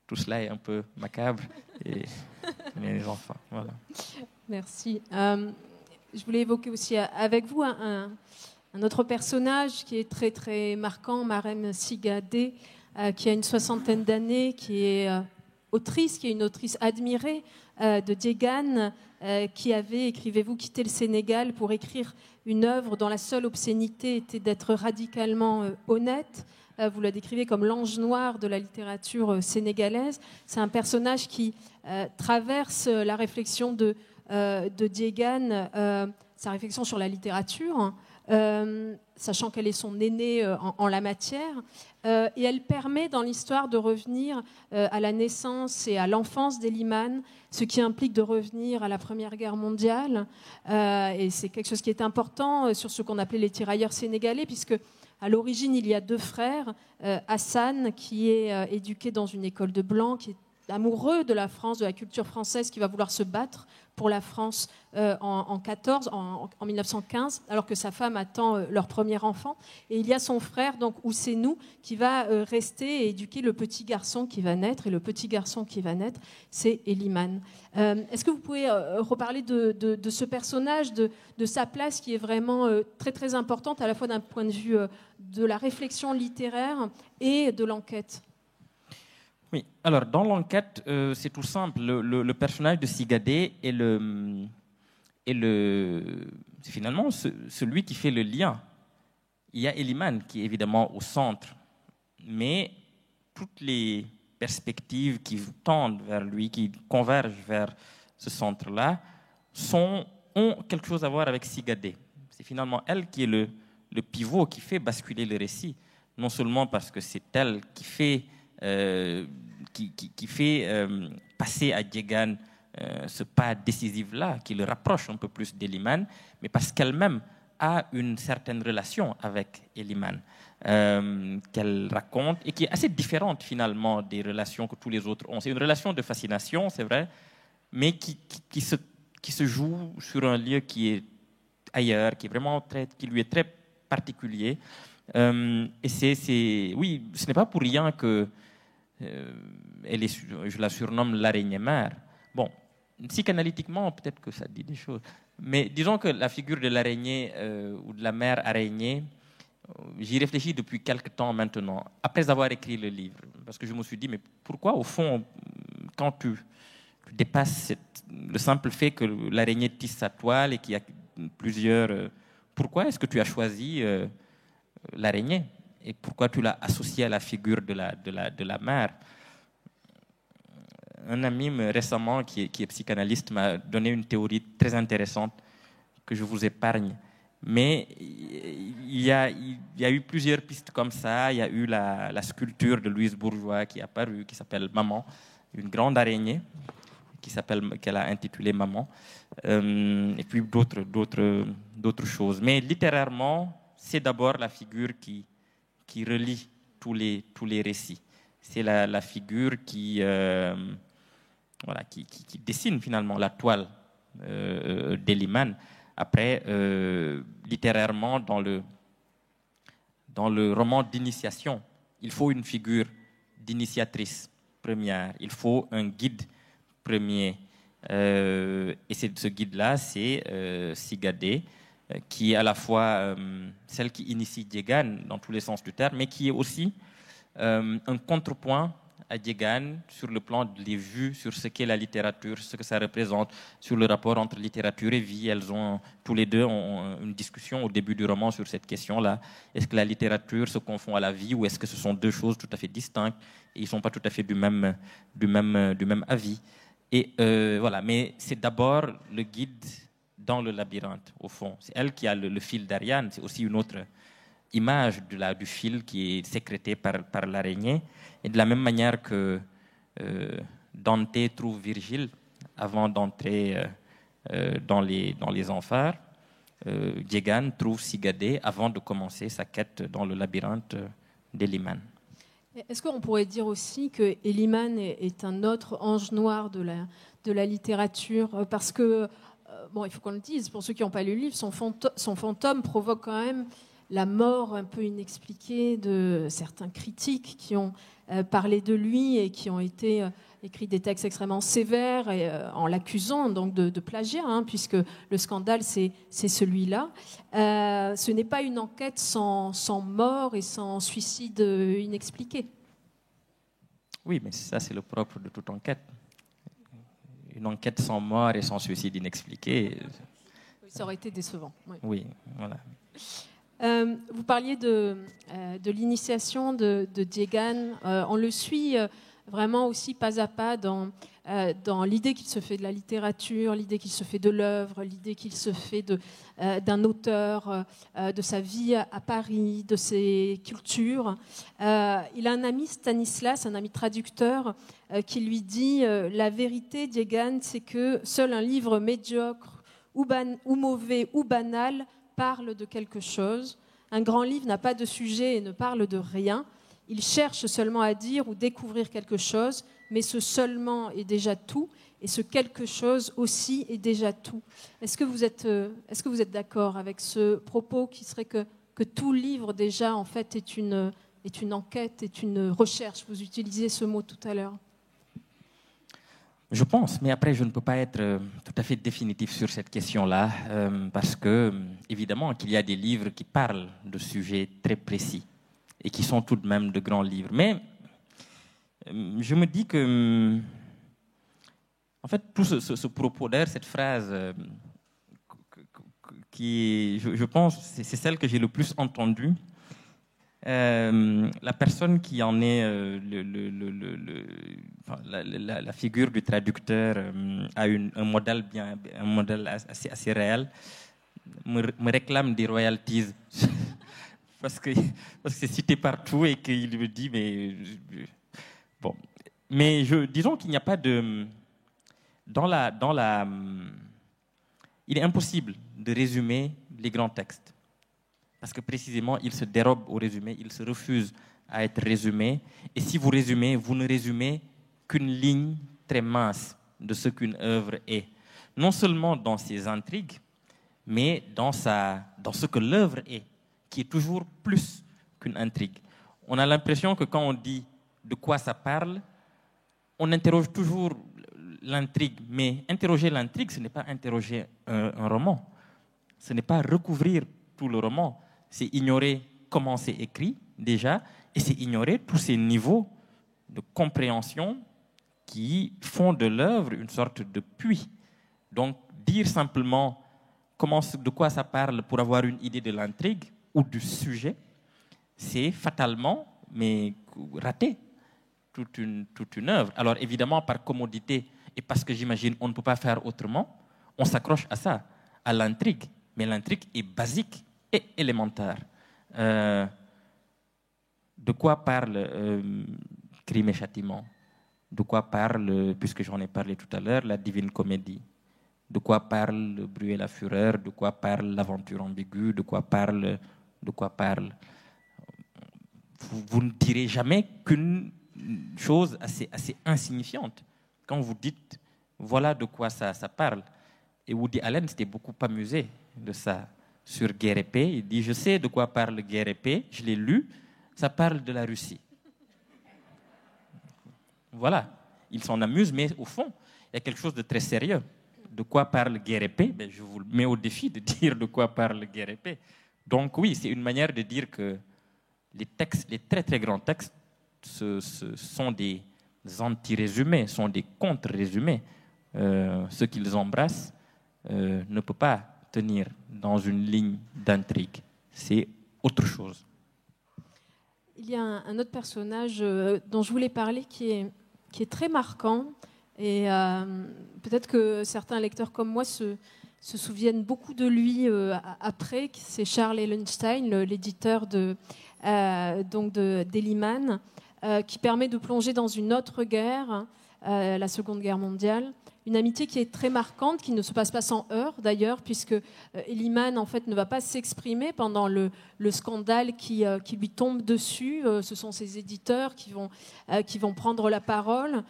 Tout cela est un peu macabre, et les enfants, voilà. Merci. Je voulais évoquer aussi avec vous un autre personnage qui est très, très marquant, Marème Sigadé, qui a une 60aine d'années, qui est autrice, qui est une autrice admirée de Diégane, qui avait, écrivez-vous, quitté le Sénégal pour écrire une œuvre dont la seule obscénité était d'être radicalement honnête. Vous la décrivez comme l'ange noir de la littérature sénégalaise. C'est un personnage qui traverse la réflexion de Diégane, sa réflexion sur la littérature, sachant qu'elle est son aînée en la matière. Et elle permet dans l'histoire de revenir à la naissance et à l'enfance d'Elimane, ce qui implique de revenir à la Première Guerre mondiale. Et c'est quelque chose qui est important sur ce qu'on appelait les tirailleurs sénégalais, puisque à l'origine, il y a deux frères. Hassan, qui est éduqué dans une école de blancs, qui est amoureux de la France, de la culture française, qui va vouloir se battre pour la France en 1915, alors que sa femme attend leur premier enfant. Et il y a son frère, donc Ousseynou, qui va rester et éduquer le petit garçon qui va naître. Et le petit garçon qui va naître, c'est Elimane. Est-ce que vous pouvez reparler de ce personnage, de sa place qui est vraiment très, très importante, à la fois d'un point de vue de la réflexion littéraire et de l'enquête? Oui, alors dans l'enquête, c'est tout simple. Le personnage de Sigadé est c'est finalement celui qui fait le lien. Il y a Elimane qui est évidemment au centre, mais toutes les perspectives qui tendent vers lui, qui convergent vers ce centre-là, ont quelque chose à voir avec Sigadé. C'est finalement elle qui est le pivot, qui fait basculer le récit, non seulement parce que c'est elle qui fait passer à Diégane ce pas décisif-là, qui le rapproche un peu plus d'Elimane, mais parce qu'elle-même a une certaine relation avec Eliman qu'elle raconte et qui est assez différente finalement des relations que tous les autres ont. C'est une relation de fascination, c'est vrai, mais qui se joue sur un lieu qui est ailleurs, qui lui est très particulier. Et oui, ce n'est pas pour rien que je la surnomme l'araignée mère. Bon, psychanalytiquement, peut-être que ça dit des choses. Mais disons que la figure de l'araignée ou de la mère araignée, j'y réfléchis depuis quelque temps maintenant, après avoir écrit le livre. Parce que je me suis dit, mais pourquoi, au fond, quand tu dépasses le simple fait que l'araignée tisse sa toile et qu'il y a plusieurs... pourquoi est-ce que tu as choisi l'araignée? Et pourquoi tu l'as associée à la figure de la mère? Un ami récemment, qui est psychanalyste, m'a donné une théorie très intéressante que je vous épargne. Mais il y a eu plusieurs pistes comme ça. Il y a eu la sculpture de Louise Bourgeois qui est apparue, qui s'appelle Maman, une grande araignée qu'elle a intitulée Maman, et puis d'autres choses. Mais littérairement, c'est d'abord la figure qui relie tous les récits. C'est la figure qui dessine finalement la toile d'Eliman. Après, littérairement, dans le roman d'initiation, il faut une figure d'initiatrice première, il faut un guide premier. Et ce guide-là, c'est Sigadé, qui est à la fois celle qui initie Djegan dans tous les sens du terme, mais qui est aussi un contrepoint à Djegan sur le plan des vues sur ce qu'est la littérature, ce que ça représente, sur le rapport entre littérature et vie. Tous les deux ont une discussion au début du roman sur cette question-là. Est-ce que la littérature se confond à la vie ou est-ce que ce sont deux choses tout à fait distinctes et ils ne sont pas tout à fait du même avis? Et voilà, mais c'est d'abord le guide dans le labyrinthe, au fond. C'est elle qui a le fil d'Ariane. C'est aussi une autre image du fil qui est sécrété par l'araignée. Et de la même manière que Dante trouve Virgile avant d'entrer dans les enfers, Djegan trouve Sigadé avant de commencer sa quête dans le labyrinthe d'Eliman. Est-ce qu'on pourrait dire aussi que Eliman est un autre ange noir de la littérature? Parce que, bon, il faut qu'on le dise, pour ceux qui n'ont pas lu le livre, son fantôme provoque quand même la mort un peu inexpliquée de certains critiques qui ont parlé de lui et qui ont écrit des textes extrêmement sévères en l'accusant donc de plagiat, puisque le scandale c'est celui-là. Ce n'est pas une enquête sans mort et sans suicide inexpliqué. Oui, mais ça c'est le propre de toute enquête. Une enquête sans mort et sans suicide inexpliqué. Ça aurait été décevant. Oui, voilà. Vous parliez de l'initiation de Djegan. On le suit vraiment aussi pas à pas dans l'idée qu'il se fait de la littérature, l'idée qu'il se fait de l'œuvre, l'idée qu'il se fait d'un auteur, de sa vie à Paris, de ses cultures. Il a un ami, Stanislas, un ami traducteur, qui lui dit la vérité, Djegan, c'est que seul un livre médiocre ou mauvais ou banal parle de quelque chose. Un grand livre n'a pas de sujet et ne parle de rien. Il cherche seulement à dire ou découvrir quelque chose, mais ce seulement est déjà tout, et ce quelque chose aussi est déjà tout. Est-ce que vous êtes d'accord avec ce propos qui serait que tout livre déjà en fait est une enquête, est une recherche? Vous utilisiez ce mot tout à l'heure. Je pense, mais après je ne peux pas être tout à fait définitif sur cette question-là, parce que évidemment qu'il y a des livres qui parlent de sujets très précis et qui sont tout de même de grands livres. Mais je me dis que, en fait, tout ce propos, d'ailleurs cette phrase, qui, je pense, c'est celle que j'ai le plus entendue. La personne qui en est la figure du traducteur a un modèle assez réel, me réclame des royalties parce que c'est cité partout et qu'il me dit bon, mais disons qu'il n'y a pas de dans il est impossible de résumer les grands textes. Parce que précisément, ils se dérobent au résumé, ils se refusent à être résumés. Et si vous résumez, vous ne résumez qu'une ligne très mince de ce qu'une œuvre est. Non seulement dans ses intrigues, mais dans ce que l'œuvre est, qui est toujours plus qu'une intrigue. On a l'impression que quand on dit de quoi ça parle, on interroge toujours l'intrigue. Mais interroger l'intrigue, ce n'est pas interroger un roman. Ce n'est pas recouvrir tout le roman. C'est ignorer comment c'est écrit, déjà, et c'est ignorer tous ces niveaux de compréhension qui font de l'œuvre une sorte de puits. Donc, dire simplement de quoi ça parle pour avoir une idée de l'intrigue ou du sujet, c'est fatalement, mais rater toute une œuvre. Alors, évidemment, par commodité, et parce que j'imagine on ne peut pas faire autrement, on s'accroche à ça, à l'intrigue. Mais l'intrigue est basique et élémentaire. De quoi parle Crime et Châtiment? De quoi parle, puisque j'en ai parlé tout à l'heure, la Divine Comédie? De quoi parle Le Bruit et la Fureur? De quoi parle L'Aventure ambiguë? De quoi parle vous ne direz jamais qu'une chose assez insignifiante. Quand vous dites, voilà de quoi ça parle. Et Woody Allen s'était beaucoup amusé de ça sur Guerre et Paix. Il dit, je sais de quoi parle Guerre et Paix, je l'ai lu, ça parle de la Russie. Voilà, il s'en amuse, mais au fond, il y a quelque chose de très sérieux. De quoi parle Guerre et Paix? Je vous mets au défi de dire de quoi parle Guerre et Paix. Donc oui, c'est une manière de dire que les textes, les très très grands textes, sont des anti-résumés, sont des contre-résumés. Ce qu'ils embrassent ne peut pas tenir dans une ligne d'intrigue. C'est autre chose. Il y a un autre personnage dont je voulais parler qui est très marquant. Et peut-être que certains lecteurs comme moi se souviennent beaucoup de lui après. C'est Charles Ehlenstein, l'éditeur d'Elliman, qui permet de plonger dans une autre guerre, la Seconde Guerre mondiale. Une amitié qui est très marquante, qui ne se passe pas sans heurts d'ailleurs, puisque Elliman en fait ne va pas s'exprimer pendant le scandale qui lui tombe dessus. Ce sont ses éditeurs qui vont prendre la parole,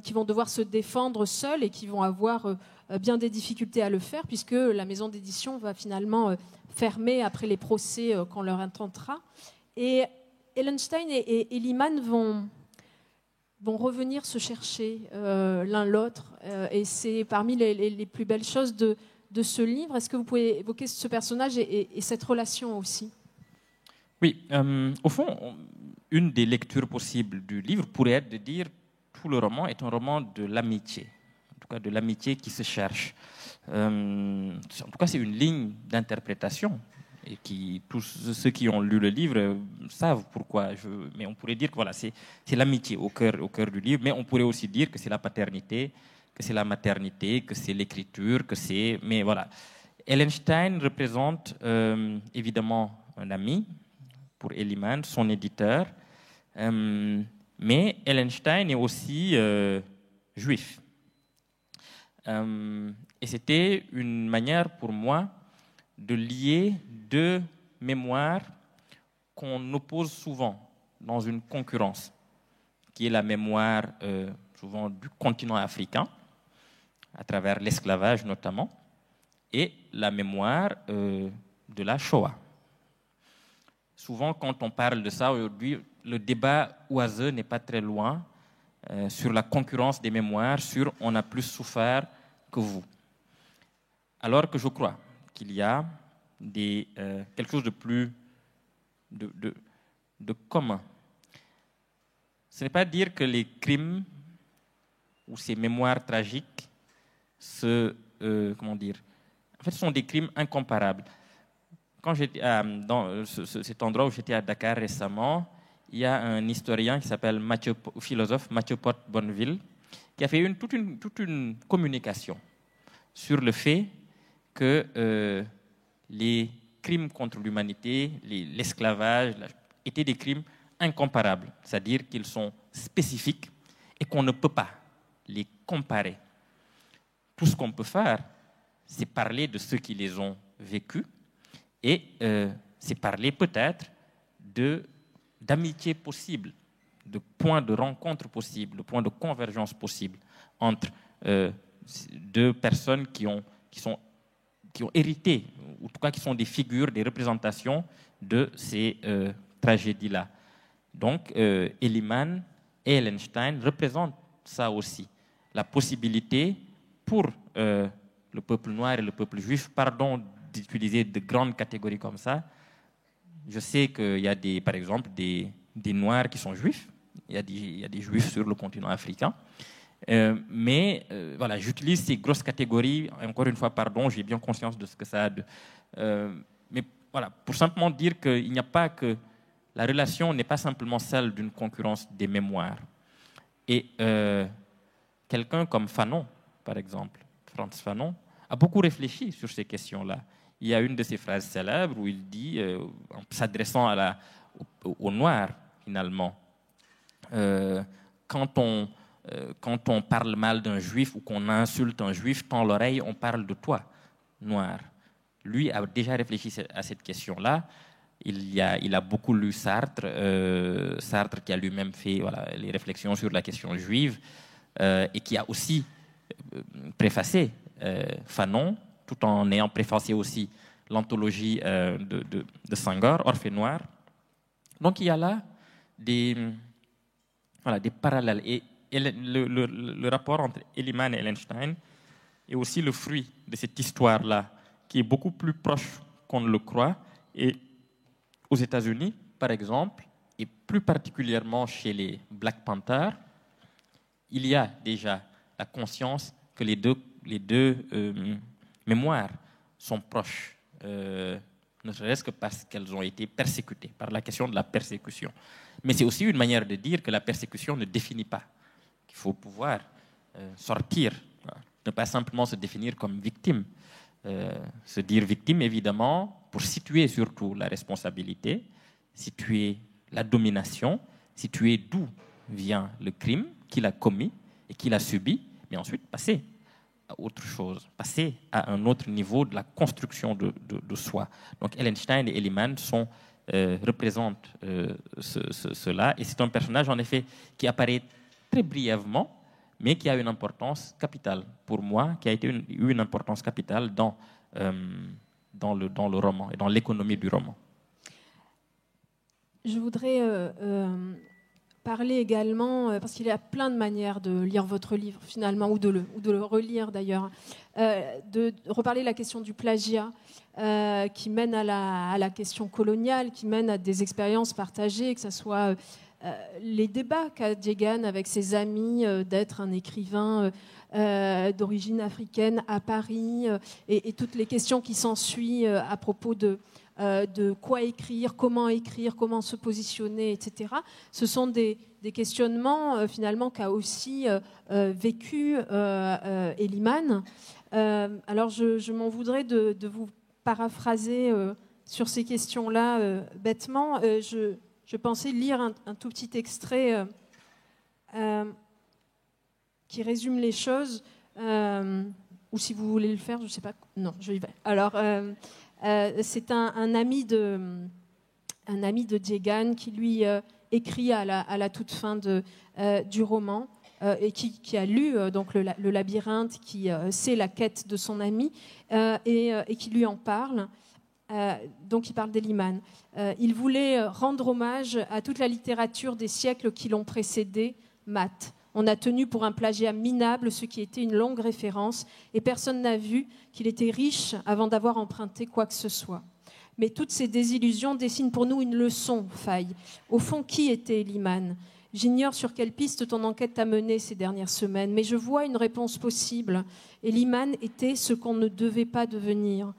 qui vont devoir se défendre seuls et qui vont avoir bien des difficultés à le faire, puisque la maison d'édition va finalement fermer après les procès qu'on leur intentera. Et Ehlenstein et Elliman vont revenir se chercher l'un l'autre. Et c'est parmi les plus belles choses de ce livre. Est-ce que vous pouvez évoquer ce personnage et cette relation aussi? Oui, au fond, une des lectures possibles du livre pourrait être de dire que tout le roman est un roman de l'amitié, en tout cas de l'amitié qui se cherche. En tout cas, c'est une ligne d'interprétation. Et tous ceux qui ont lu le livre savent pourquoi. Mais on pourrait dire que voilà, c'est l'amitié au cœur du livre, mais on pourrait aussi dire que c'est la paternité, que c'est la maternité, que c'est l'écriture, que c'est... Mais voilà. Ehlenstein représente évidemment un ami pour Elliman, son éditeur, mais Ehlenstein est aussi juif. Et c'était une manière pour moi de lier deux mémoires qu'on oppose souvent dans une concurrence, qui est la mémoire souvent du continent africain, à travers l'esclavage notamment, et la mémoire de la Shoah. Souvent, quand on parle de ça aujourd'hui, le débat oiseux n'est pas très loin sur la concurrence des mémoires, sur « on a plus souffert que vous ». Alors que je crois qu'il y a quelque chose de plus de commun. Ce n'est pas dire que les crimes ou ces mémoires tragiques comment dire, en fait, sont des crimes incomparables. Quand j'étais dans cet endroit où j'étais à Dakar récemment, il y a un historien qui s'appelle philosophe Mathieu Porte-Bonneville, qui a fait toute une communication sur le fait que les crimes contre l'humanité, l'esclavage, étaient des crimes incomparables, c'est-à-dire qu'ils sont spécifiques et qu'on ne peut pas les comparer. Tout ce qu'on peut faire, c'est parler de ceux qui les ont vécus et c'est parler peut-être d'amitié possible, de points de rencontre possibles, de points de convergence possibles entre deux personnes qui ont hérité, ou en tout cas qui sont des figures, des représentations de ces tragédies-là. Donc, Eliman et Ellenstein représentent ça aussi, la possibilité pour le peuple noir et le peuple juif, pardon d'utiliser de grandes catégories comme ça. Je sais qu'il y a par exemple des Noirs qui sont juifs, il y a des juifs sur le continent africain, mais voilà, j'utilise ces grosses catégories, encore une fois, pardon, j'ai bien conscience de ce que ça a mais voilà, pour simplement dire qu'il n'y a pas que... La relation n'est pas simplement celle d'une concurrence des mémoires. Et quelqu'un comme Fanon, par exemple, Frantz Fanon, a beaucoup réfléchi sur ces questions-là. Il y a une de ses phrases célèbres où il dit, en s'adressant aux Noirs, finalement, quand on parle mal d'un juif ou qu'on insulte un juif, tend l'oreille, on parle de toi, noir. Lui a déjà réfléchi à cette question-là. Il a beaucoup lu Sartre, Sartre qui a lui-même fait les réflexions sur la question juive et qui a aussi préfacé Fanon, tout en ayant préfacé aussi l'anthologie de Senghor, Orphée noire. Donc il y a là des parallèles. Et le rapport entre Eliman et Ellenstein est aussi le fruit de cette histoire-là, qui est beaucoup plus proche qu'on ne le croit. Et aux États-Unis, par exemple, et plus particulièrement chez les Black Panthers, il y a déjà la conscience que les deux mémoires sont proches, ne serait-ce que parce qu'elles ont été persécutées, par la question de la persécution. Mais c'est aussi une manière de dire que la persécution ne définit pas, qu'il faut pouvoir sortir, ne pas simplement se définir comme victime. Se dire victime, évidemment, pour situer surtout la responsabilité, situer la domination, situer d'où vient le crime qu'il a commis et qu'il a subi, mais ensuite passer à autre chose, passer à un autre niveau de la construction de soi. Donc Ellenstein et Eliman représentent cela, et c'est un personnage en effet qui apparaît très brièvement, mais qui a une importance capitale pour moi, qui a eu une importance capitale dans le roman et dans l'économie du roman. Je voudrais parler également, parce qu'il y a plein de manières de lire votre livre finalement, ou de le relire d'ailleurs, de reparler de la question du plagiat qui mène à la question coloniale, qui mène à des expériences partagées, que ce soit les débats qu'a Diegan avec ses amis d'être un écrivain d'origine africaine à Paris et toutes les questions qui s'ensuivent à propos de quoi écrire, comment se positionner, etc. Ce sont des questionnements finalement qu'a aussi vécu Eliman. Alors je m'en voudrais de vous paraphraser sur ces questions-là bêtement. Je pensais lire un tout petit extrait qui résume les choses, ou si vous voulez le faire, je ne sais pas. Non, je y vais. Alors, c'est un ami de Diegan qui lui écrit à la toute fin du roman et qui a lu donc le labyrinthe, qui sait la quête de son ami et qui lui en parle. Donc il parle d'Eliman. Il voulait rendre hommage à toute la littérature des siècles qui l'ont précédé, Math. On a tenu pour un plagiat minable ce qui était une longue référence, et personne n'a vu qu'il était riche avant d'avoir emprunté quoi que ce soit. Mais toutes ces désillusions dessinent pour nous une leçon, Faye. Au fond, qui était Eliman ? J'ignore sur quelle piste ton enquête t'a mené ces dernières semaines, mais je vois une réponse possible. Eliman était ce qu'on ne devait pas devenir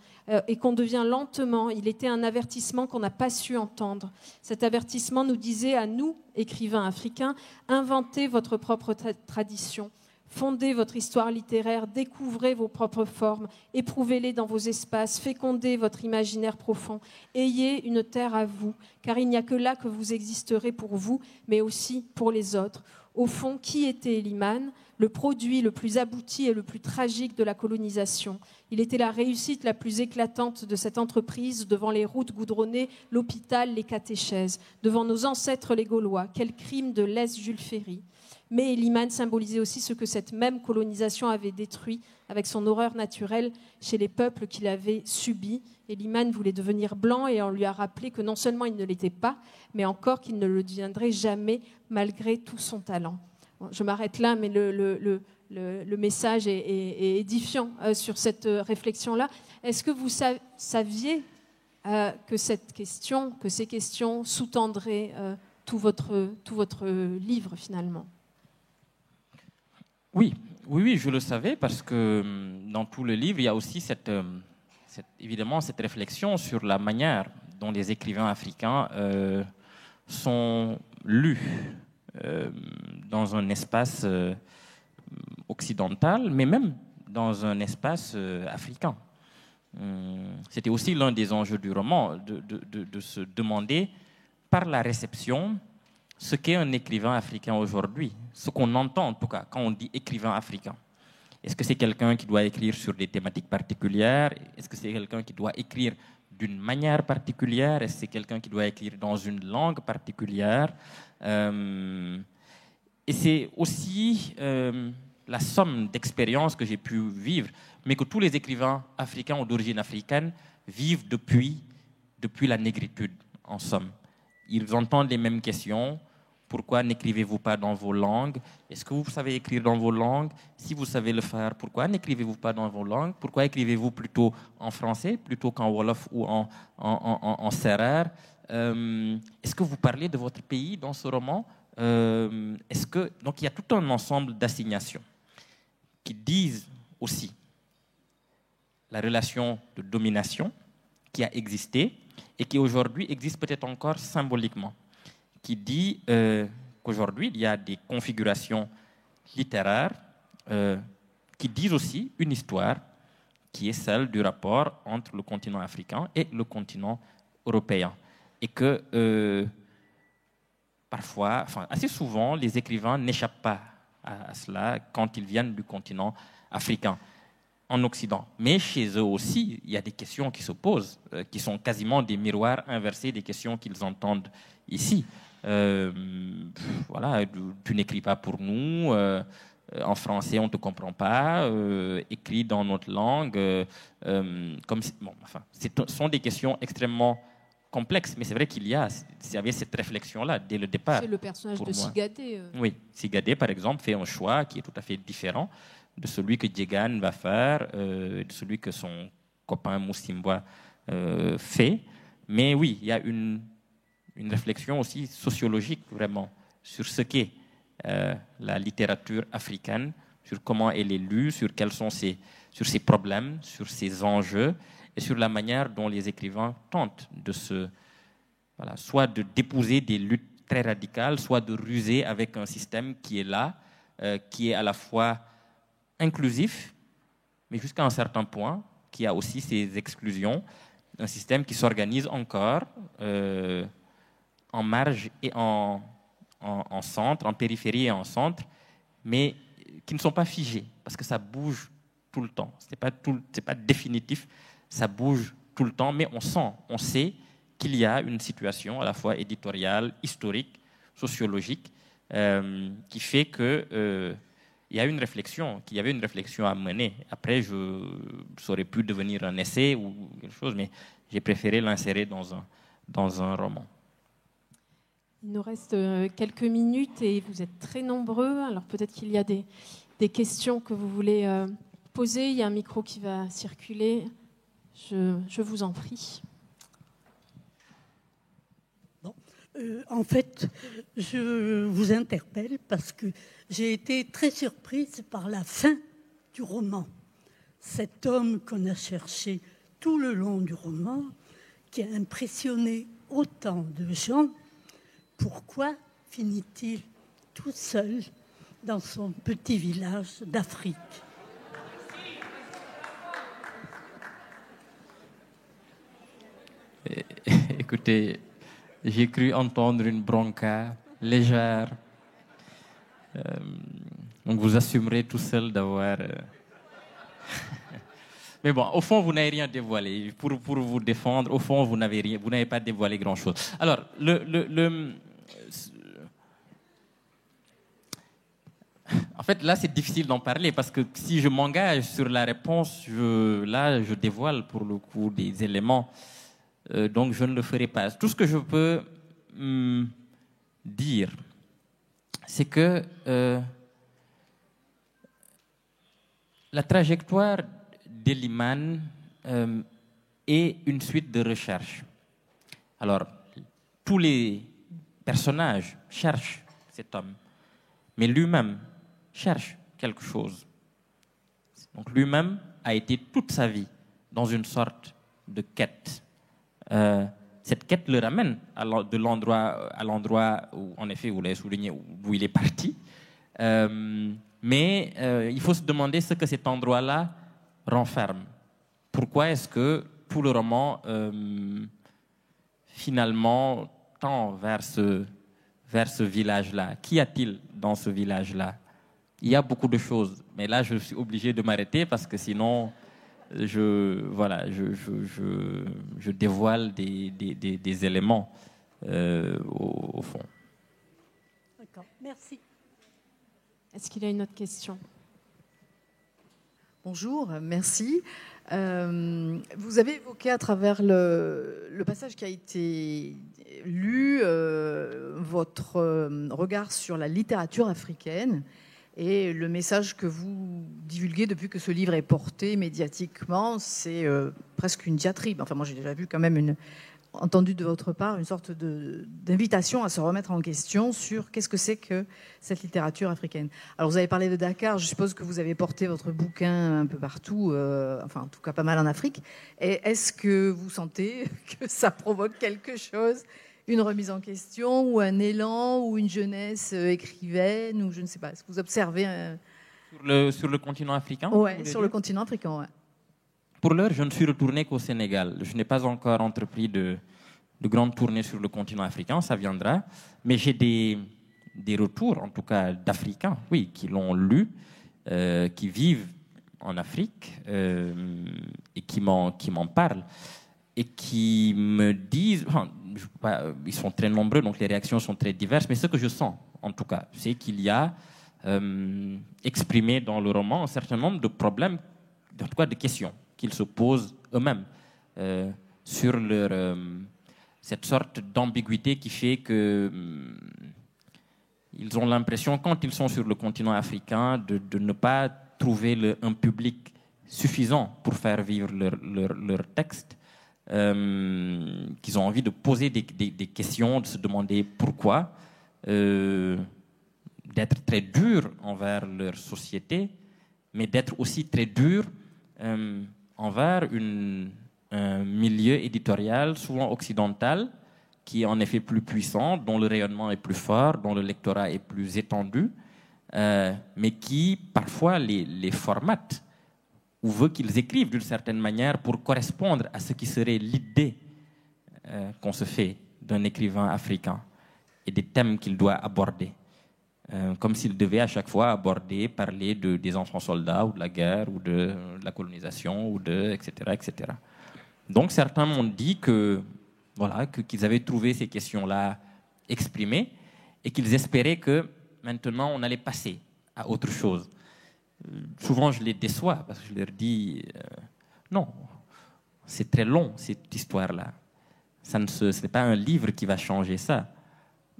et qu'on devient lentement. Il était un avertissement qu'on n'a pas su entendre. Cet avertissement nous disait à nous, écrivains africains, inventez votre propre tradition. Fondez votre histoire littéraire, découvrez vos propres formes, éprouvez-les dans vos espaces, fécondez votre imaginaire profond. Ayez une terre à vous, car il n'y a que là que vous existerez pour vous, mais aussi pour les autres. Au fond, qui était Eliman, le produit le plus abouti et le plus tragique de la colonisation? Il était la réussite la plus éclatante de cette entreprise devant les routes goudronnées, l'hôpital, les catéchèses, devant nos ancêtres les Gaulois. Quel crime de lèse Jules Ferry! Mais Eliman symbolisait aussi ce que cette même colonisation avait détruit avec son horreur naturelle chez les peuples qu'il avait subis. Eliman voulait devenir blanc et on lui a rappelé que non seulement il ne l'était pas, mais encore qu'il ne le deviendrait jamais malgré tout son talent. Bon, je m'arrête là, mais le message est édifiant sur cette réflexion-là. Est-ce que vous saviez que ces questions sous-tendraient tout votre livre finalement? Oui, je le savais parce que dans tout le livre, il y a aussi évidemment cette réflexion sur la manière dont les écrivains africains sont lus dans un espace occidental, mais même dans un espace africain. C'était aussi l'un des enjeux du roman, de se demander par la réception ce qu'est un écrivain africain aujourd'hui, ce qu'on entend en tout cas quand on dit écrivain africain. Est-ce que c'est quelqu'un qui doit écrire sur des thématiques particulières? Est-ce que c'est quelqu'un qui doit écrire d'une manière particulière? Est-ce que c'est quelqu'un qui doit écrire dans une langue particulière? Et c'est aussi la somme d'expériences que j'ai pu vivre, mais que tous les écrivains africains ou d'origine africaine vivent depuis la négritude, en somme. Ils entendent les mêmes questions. Pourquoi n'écrivez-vous pas dans vos langues? Est-ce que vous savez écrire dans vos langues? Si vous savez le faire, pourquoi n'écrivez-vous pas dans vos langues? Pourquoi écrivez-vous plutôt en français, plutôt qu'en wolof ou en serer? Est-ce que vous parlez de votre pays dans ce roman? Donc il y a tout un ensemble d'assignations qui disent aussi la relation de domination qui a existé et qui aujourd'hui existe peut-être encore symboliquement, qui dit qu'aujourd'hui, il y a des configurations littéraires qui disent aussi une histoire qui est celle du rapport entre le continent africain et le continent européen. Et que parfois, assez souvent, les écrivains n'échappent pas à cela quand ils viennent du continent africain en Occident. Mais chez eux aussi, il y a des questions qui se posent, qui sont quasiment des miroirs inversés des questions qu'ils entendent ici. Voilà, tu n'écris pas pour nous, en français on ne te comprend pas, écris dans notre langue. Ce sont des questions extrêmement complexes, mais c'est vrai qu'il y avait cette réflexion-là dès le départ. C'est le personnage de Sigadé. Oui, Sigadé, par exemple, fait un choix qui est tout à fait différent de celui que Djegan va faire, de celui que son copain Moussimbois fait. Mais oui, il y a une réflexion aussi sociologique, vraiment, sur ce qu'est la littérature africaine, sur comment elle est lue, sur quels sont sur ses problèmes, sur ses enjeux, et sur la manière dont les écrivains tentent soit de d'épouser des luttes très radicales, soit de ruser avec un système qui est là, qui est à la fois inclusif, mais jusqu'à un certain point, qui a aussi ses exclusions, un système qui s'organise encore en marge et en centre, en périphérie et en centre, mais qui ne sont pas figés, parce que ça bouge tout le temps. C'est pas définitif, ça bouge tout le temps, mais on sait qu'il y a une situation à la fois éditoriale, historique, sociologique, qui fait que il y a qu'il y avait une réflexion à mener. Après, ça aurait pu devenir un essai ou quelque chose, mais j'ai préféré l'insérer dans un roman. Il nous reste quelques minutes et vous êtes très nombreux. Alors peut-être qu'il y a des questions que vous voulez poser. Il y a un micro qui va circuler. Je vous en prie. Bon. En fait, je vous interpelle parce que j'ai été très surprise par la fin du roman. Cet homme qu'on a cherché tout le long du roman, qui a impressionné autant de gens, pourquoi finit-il tout seul dans son petit village d'Afrique? Écoutez, j'ai cru entendre une bronca légère Donc vous assumerez tout seul d'avoir... Mais bon, au fond, vous n'avez rien dévoilé. Pour vous défendre, au fond, vous n'avez pas dévoilé grand-chose. Alors, en fait, là, c'est difficile d'en parler parce que si je m'engage sur la réponse, je dévoile pour le coup des éléments. Donc, je ne le ferai pas. Tout ce que je peux dire, c'est que la trajectoire d'Eliman est une suite de recherches. Alors, tous les personnages cherchent cet homme, mais lui-même cherche quelque chose. Donc lui-même a été toute sa vie dans une sorte de quête. Cette quête le ramène de l'endroit à l'endroit où, en effet, vous l'avez souligné, où il est parti. Mais il faut se demander ce que cet endroit-là renferme. Pourquoi est-ce que tout le roman, finalement, tend vers ce village-là? Qu'y a-t-il dans ce village-là? Il y a beaucoup de choses, mais là, je suis obligé de m'arrêter parce que sinon, je dévoile des éléments au fond. D'accord, merci. Est-ce qu'il y a une autre question? Bonjour, merci. Vous avez évoqué à travers le passage qui a été lu votre regard sur la littérature africaine et le message que vous divulguez depuis que ce livre est porté médiatiquement, c'est presque une diatribe. Enfin, moi, j'ai déjà vu quand même entendu de votre part une sorte d'invitation à se remettre en question sur qu'est-ce que c'est que cette littérature africaine. Alors, vous avez parlé de Dakar, je suppose que vous avez porté votre bouquin un peu partout, enfin, en tout cas pas mal en Afrique. Et est-ce que vous sentez que ça provoque quelque chose, une remise en question, ou un élan, ou une jeunesse écrivaine, ou je ne sais pas, est-ce que vous observez Sur le continent africain? Oui, sur le continent africain, ouais. Pour l'heure, je ne suis retourné qu'au Sénégal. Je n'ai pas encore entrepris de grandes tournées sur le continent africain, ça viendra. Mais j'ai des retours, en tout cas d'Africains, oui, qui l'ont lu, qui vivent en Afrique et qui m'en parlent et qui me disent... Enfin, ils sont très nombreux, donc les réactions sont très diverses, mais ce que je sens, en tout cas, c'est qu'il y a exprimé dans le roman un certain nombre de problèmes, en tout cas de questions qu'ils se posent eux-mêmes sur cette sorte d'ambiguïté qui fait que ils ont l'impression, quand ils sont sur le continent africain, de ne pas trouver un public suffisant pour faire vivre leur texte, qu'ils ont envie de poser des questions, de se demander pourquoi, d'être très dur envers leur société, mais d'être aussi très dur envers un milieu éditorial souvent occidental qui est en effet plus puissant, dont le rayonnement est plus fort, dont le lectorat est plus étendu, mais qui parfois les formate ou veut qu'ils écrivent d'une certaine manière pour correspondre à ce qui serait l'idée qu'on se fait d'un écrivain africain et des thèmes qu'il doit aborder. Comme s'il devait à chaque fois parler des enfants soldats ou de la guerre ou de la colonisation ou etc., etc. Donc certains m'ont dit qu'ils avaient trouvé ces questions-là exprimées et qu'ils espéraient que maintenant on allait passer à autre chose. Souvent je les déçois parce que je leur dis non, c'est très long cette histoire-là. Ce n'est pas un livre qui va changer ça.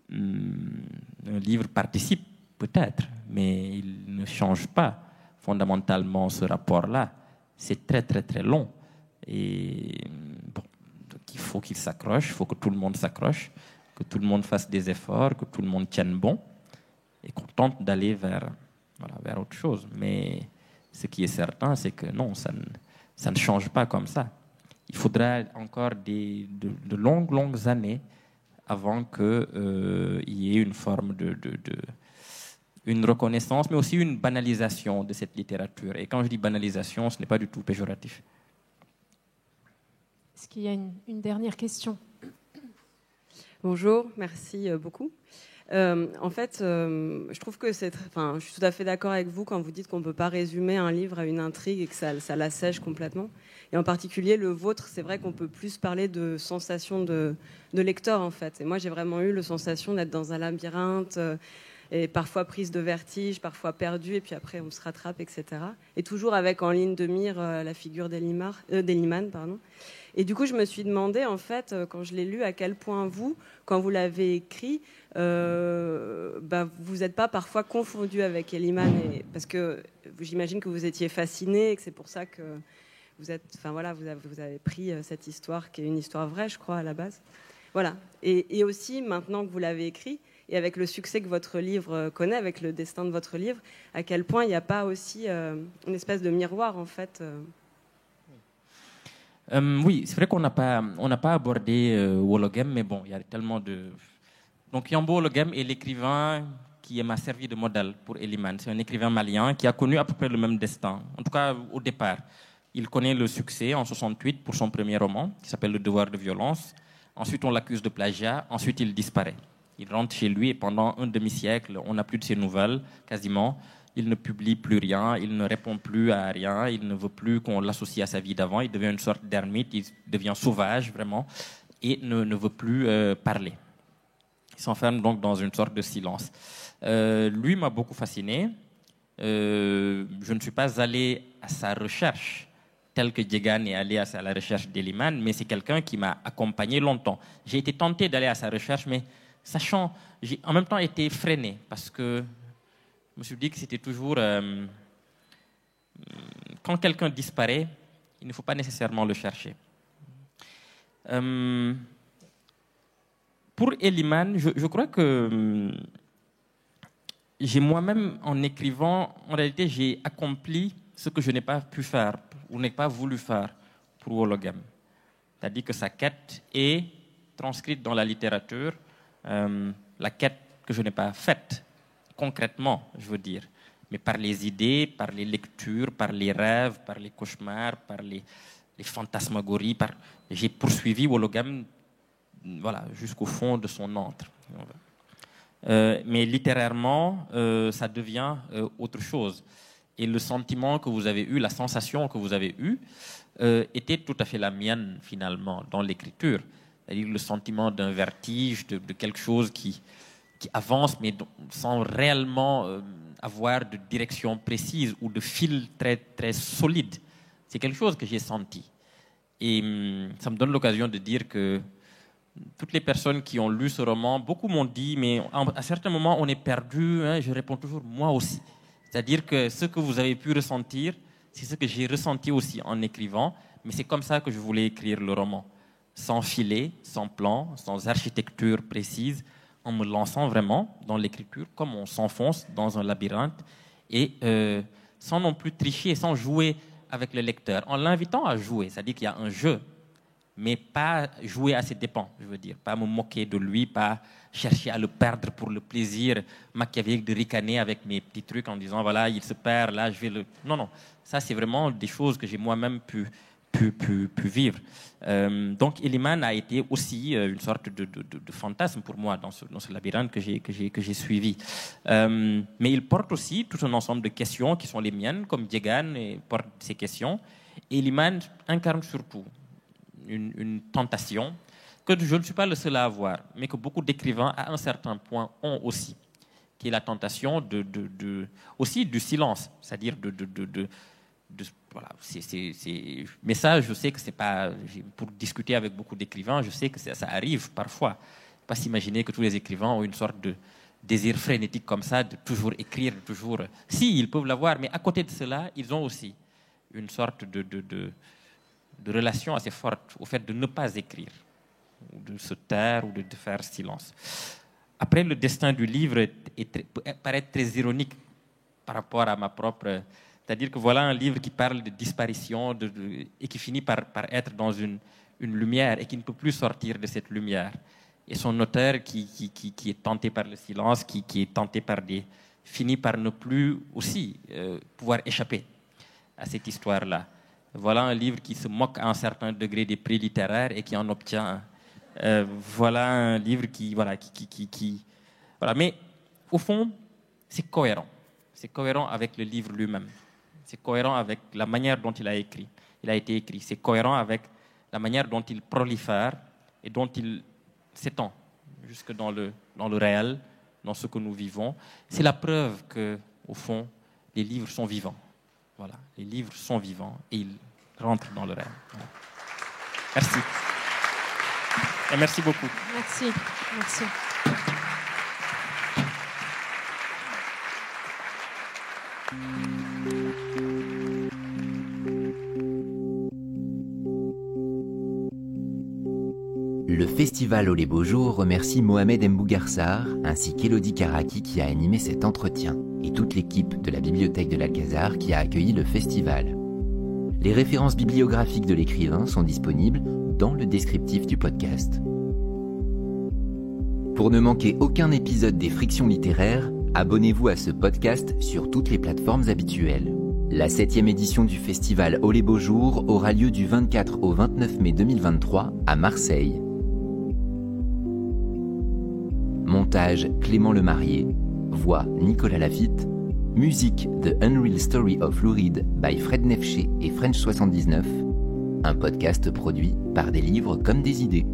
Un livre participe peut-être, mais il ne change pas fondamentalement ce rapport-là. C'est très très très long et bon, donc il faut qu'il s'accroche, il faut que tout le monde s'accroche, que tout le monde fasse des efforts, que tout le monde tienne bon et qu'on tente d'aller vers autre chose. Mais ce qui est certain, c'est que non, ça ne change pas comme ça. Il faudra encore de longues années avant qu'il y ait une forme une reconnaissance, mais aussi une banalisation de cette littérature. Et quand je dis banalisation, ce n'est pas du tout péjoratif. Est-ce qu'il y a une dernière question? Bonjour, merci beaucoup. En fait, je trouve que je suis tout à fait d'accord avec vous quand vous dites qu'on ne peut pas résumer un livre à une intrigue et que ça l'assèche complètement. Et en particulier, le vôtre, c'est vrai qu'on peut plus parler de sensation de lecteur, en fait. Et moi, j'ai vraiment eu la sensation d'être dans un labyrinthe, et parfois prise de vertige, parfois perdue, et puis après, on se rattrape, etc. Et toujours avec en ligne de mire la figure d'Eliman, pardon. Et du coup, je me suis demandé, en fait, quand je l'ai lu, à quel point vous, quand vous l'avez écrit, vous n'êtes pas parfois confondu avec Eliman, parce que j'imagine que vous étiez fasciné et que c'est pour ça que vous avez pris cette histoire qui est une histoire vraie, je crois, à la base. Voilà. Et aussi, maintenant que vous l'avez écrit, et avec le succès que votre livre connaît, avec le destin de votre livre, à quel point il n'y a pas aussi une espèce de miroir, en fait Oui, c'est vrai qu'on n'a pas abordé Wologem, mais bon, il y a tellement de... Donc Yambo Wologem est l'écrivain qui m'a servi de modèle pour Eliman. C'est un écrivain malien qui a connu à peu près le même destin, en tout cas au départ. Il connaît le succès en 68 pour son premier roman, qui s'appelle Le devoir de violence. Ensuite, on l'accuse de plagiat. Ensuite, il disparaît. Il rentre chez lui et pendant un demi-siècle, on n'a plus de ses nouvelles, quasiment. Il ne publie plus rien, il ne répond plus à rien, il ne veut plus qu'on l'associe à sa vie d'avant. Il devient une sorte d'ermite, il devient sauvage, vraiment, et ne veut plus parler. Il s'enferme donc dans une sorte de silence. Lui m'a beaucoup fasciné. Je ne suis pas allé à sa recherche tel que Djegan est allé à la recherche d'Eliman, mais c'est quelqu'un qui m'a accompagné longtemps. J'ai été tenté d'aller à sa recherche, mais sachant, j'ai en même temps été freiné, parce que je me suis dit que c'était toujours... quand quelqu'un disparaît, il ne faut pas nécessairement le chercher. Pour Eliman, je crois que j'ai moi-même, en écrivant, en réalité, j'ai accompli ce que je n'ai pas pu faire ou n'ai pas voulu faire pour Wologem. C'est-à-dire que sa quête est transcrite dans la littérature, la quête que je n'ai pas faite, concrètement, je veux dire, mais par les idées, par les lectures, par les rêves, par les cauchemars, par les fantasmagories. J'ai poursuivi Wologem jusqu'au fond de son antre. Mais littérairement, ça devient autre chose. Et le sentiment que vous avez eu, la sensation que vous avez eue, était tout à fait la mienne, finalement, dans l'écriture. C'est-à-dire le sentiment d'un vertige, de quelque chose qui avance, mais sans réellement avoir de direction précise ou de fil très, très solide. C'est quelque chose que j'ai senti. Et ça me donne l'occasion de dire que toutes les personnes qui ont lu ce roman, beaucoup m'ont dit, mais à certains moments, on est perdu. Je réponds toujours, moi aussi. C'est-à-dire que ce que vous avez pu ressentir, c'est ce que j'ai ressenti aussi en écrivant, mais c'est comme ça que je voulais écrire le roman. Sans filet, sans plan, sans architecture précise, en me lançant vraiment dans l'écriture, comme on s'enfonce dans un labyrinthe, et sans non plus tricher, sans jouer avec le lecteur, en l'invitant à jouer. C'est-à-dire qu'il y a un jeu, mais pas jouer à ses dépens, je veux dire. Pas me moquer de lui, pas chercher à le perdre pour le plaisir machiavélique de ricaner avec mes petits trucs en disant, voilà, il se perd, là, je vais le... Non, non, ça, c'est vraiment des choses que j'ai moi-même pu vivre. Donc, Eliman a été aussi une sorte de fantasme pour moi dans ce labyrinthe que j'ai suivi. Mais il porte aussi tout un ensemble de questions qui sont les miennes, comme Djegan porte ces questions. Et Eliman incarne surtout une tentation que je ne suis pas le seul à avoir, mais que beaucoup d'écrivains, à un certain point, ont aussi, qui est la tentation aussi du silence, c'est-à-dire voilà, mais ça, je sais que c'est pas... Pour discuter avec beaucoup d'écrivains, je sais que ça arrive parfois. Pas s'imaginer que tous les écrivains ont une sorte de désir frénétique comme ça, de toujours écrire, toujours... Si, ils peuvent l'avoir, mais à côté de cela, ils ont aussi une sorte de relation assez forte au fait de ne pas écrire, ou de se taire, ou de faire silence. Après, le destin du livre paraît très ironique par rapport à ma propre... C'est-à-dire que voilà un livre qui parle de disparition et qui finit par être dans une lumière et qui ne peut plus sortir de cette lumière. Et son auteur qui est tenté par le silence, qui est tenté par finit par ne plus aussi pouvoir échapper à cette histoire-là. Voilà un livre qui se moque à un certain degré des prix littéraires et qui en obtient. Voilà un livre qui Voilà, mais au fond, c'est cohérent. C'est cohérent avec le livre lui-même. C'est cohérent avec la manière dont il a été écrit. C'est cohérent avec la manière dont il prolifère et dont il s'étend jusque dans le réel, dans ce que nous vivons. C'est la preuve que, au fond, les livres sont vivants. Voilà, les livres sont vivants et ils rentrent dans le réel. Voilà. Merci. Et merci beaucoup. Merci. Merci. Le festival Au les Beaux Jours remercie Mohamed Mbougarsar ainsi qu'Elodie Karaki qui a animé cet entretien et toute l'équipe de la bibliothèque de l'Alcazar qui a accueilli le festival. Les références bibliographiques de l'écrivain sont disponibles dans le descriptif du podcast. Pour ne manquer aucun épisode des Frictions littéraires, abonnez-vous à ce podcast sur toutes les plateformes habituelles. La 7e édition du festival Au les Beaux Jours aura lieu du 24 au 29 mai 2023 à Marseille. Montage Clément Lemarié, voix Nicolas Lafitte, musique The Unreal Story of Lou Reed by Fred Nefché et French 79, un podcast produit par Des livres comme des idées.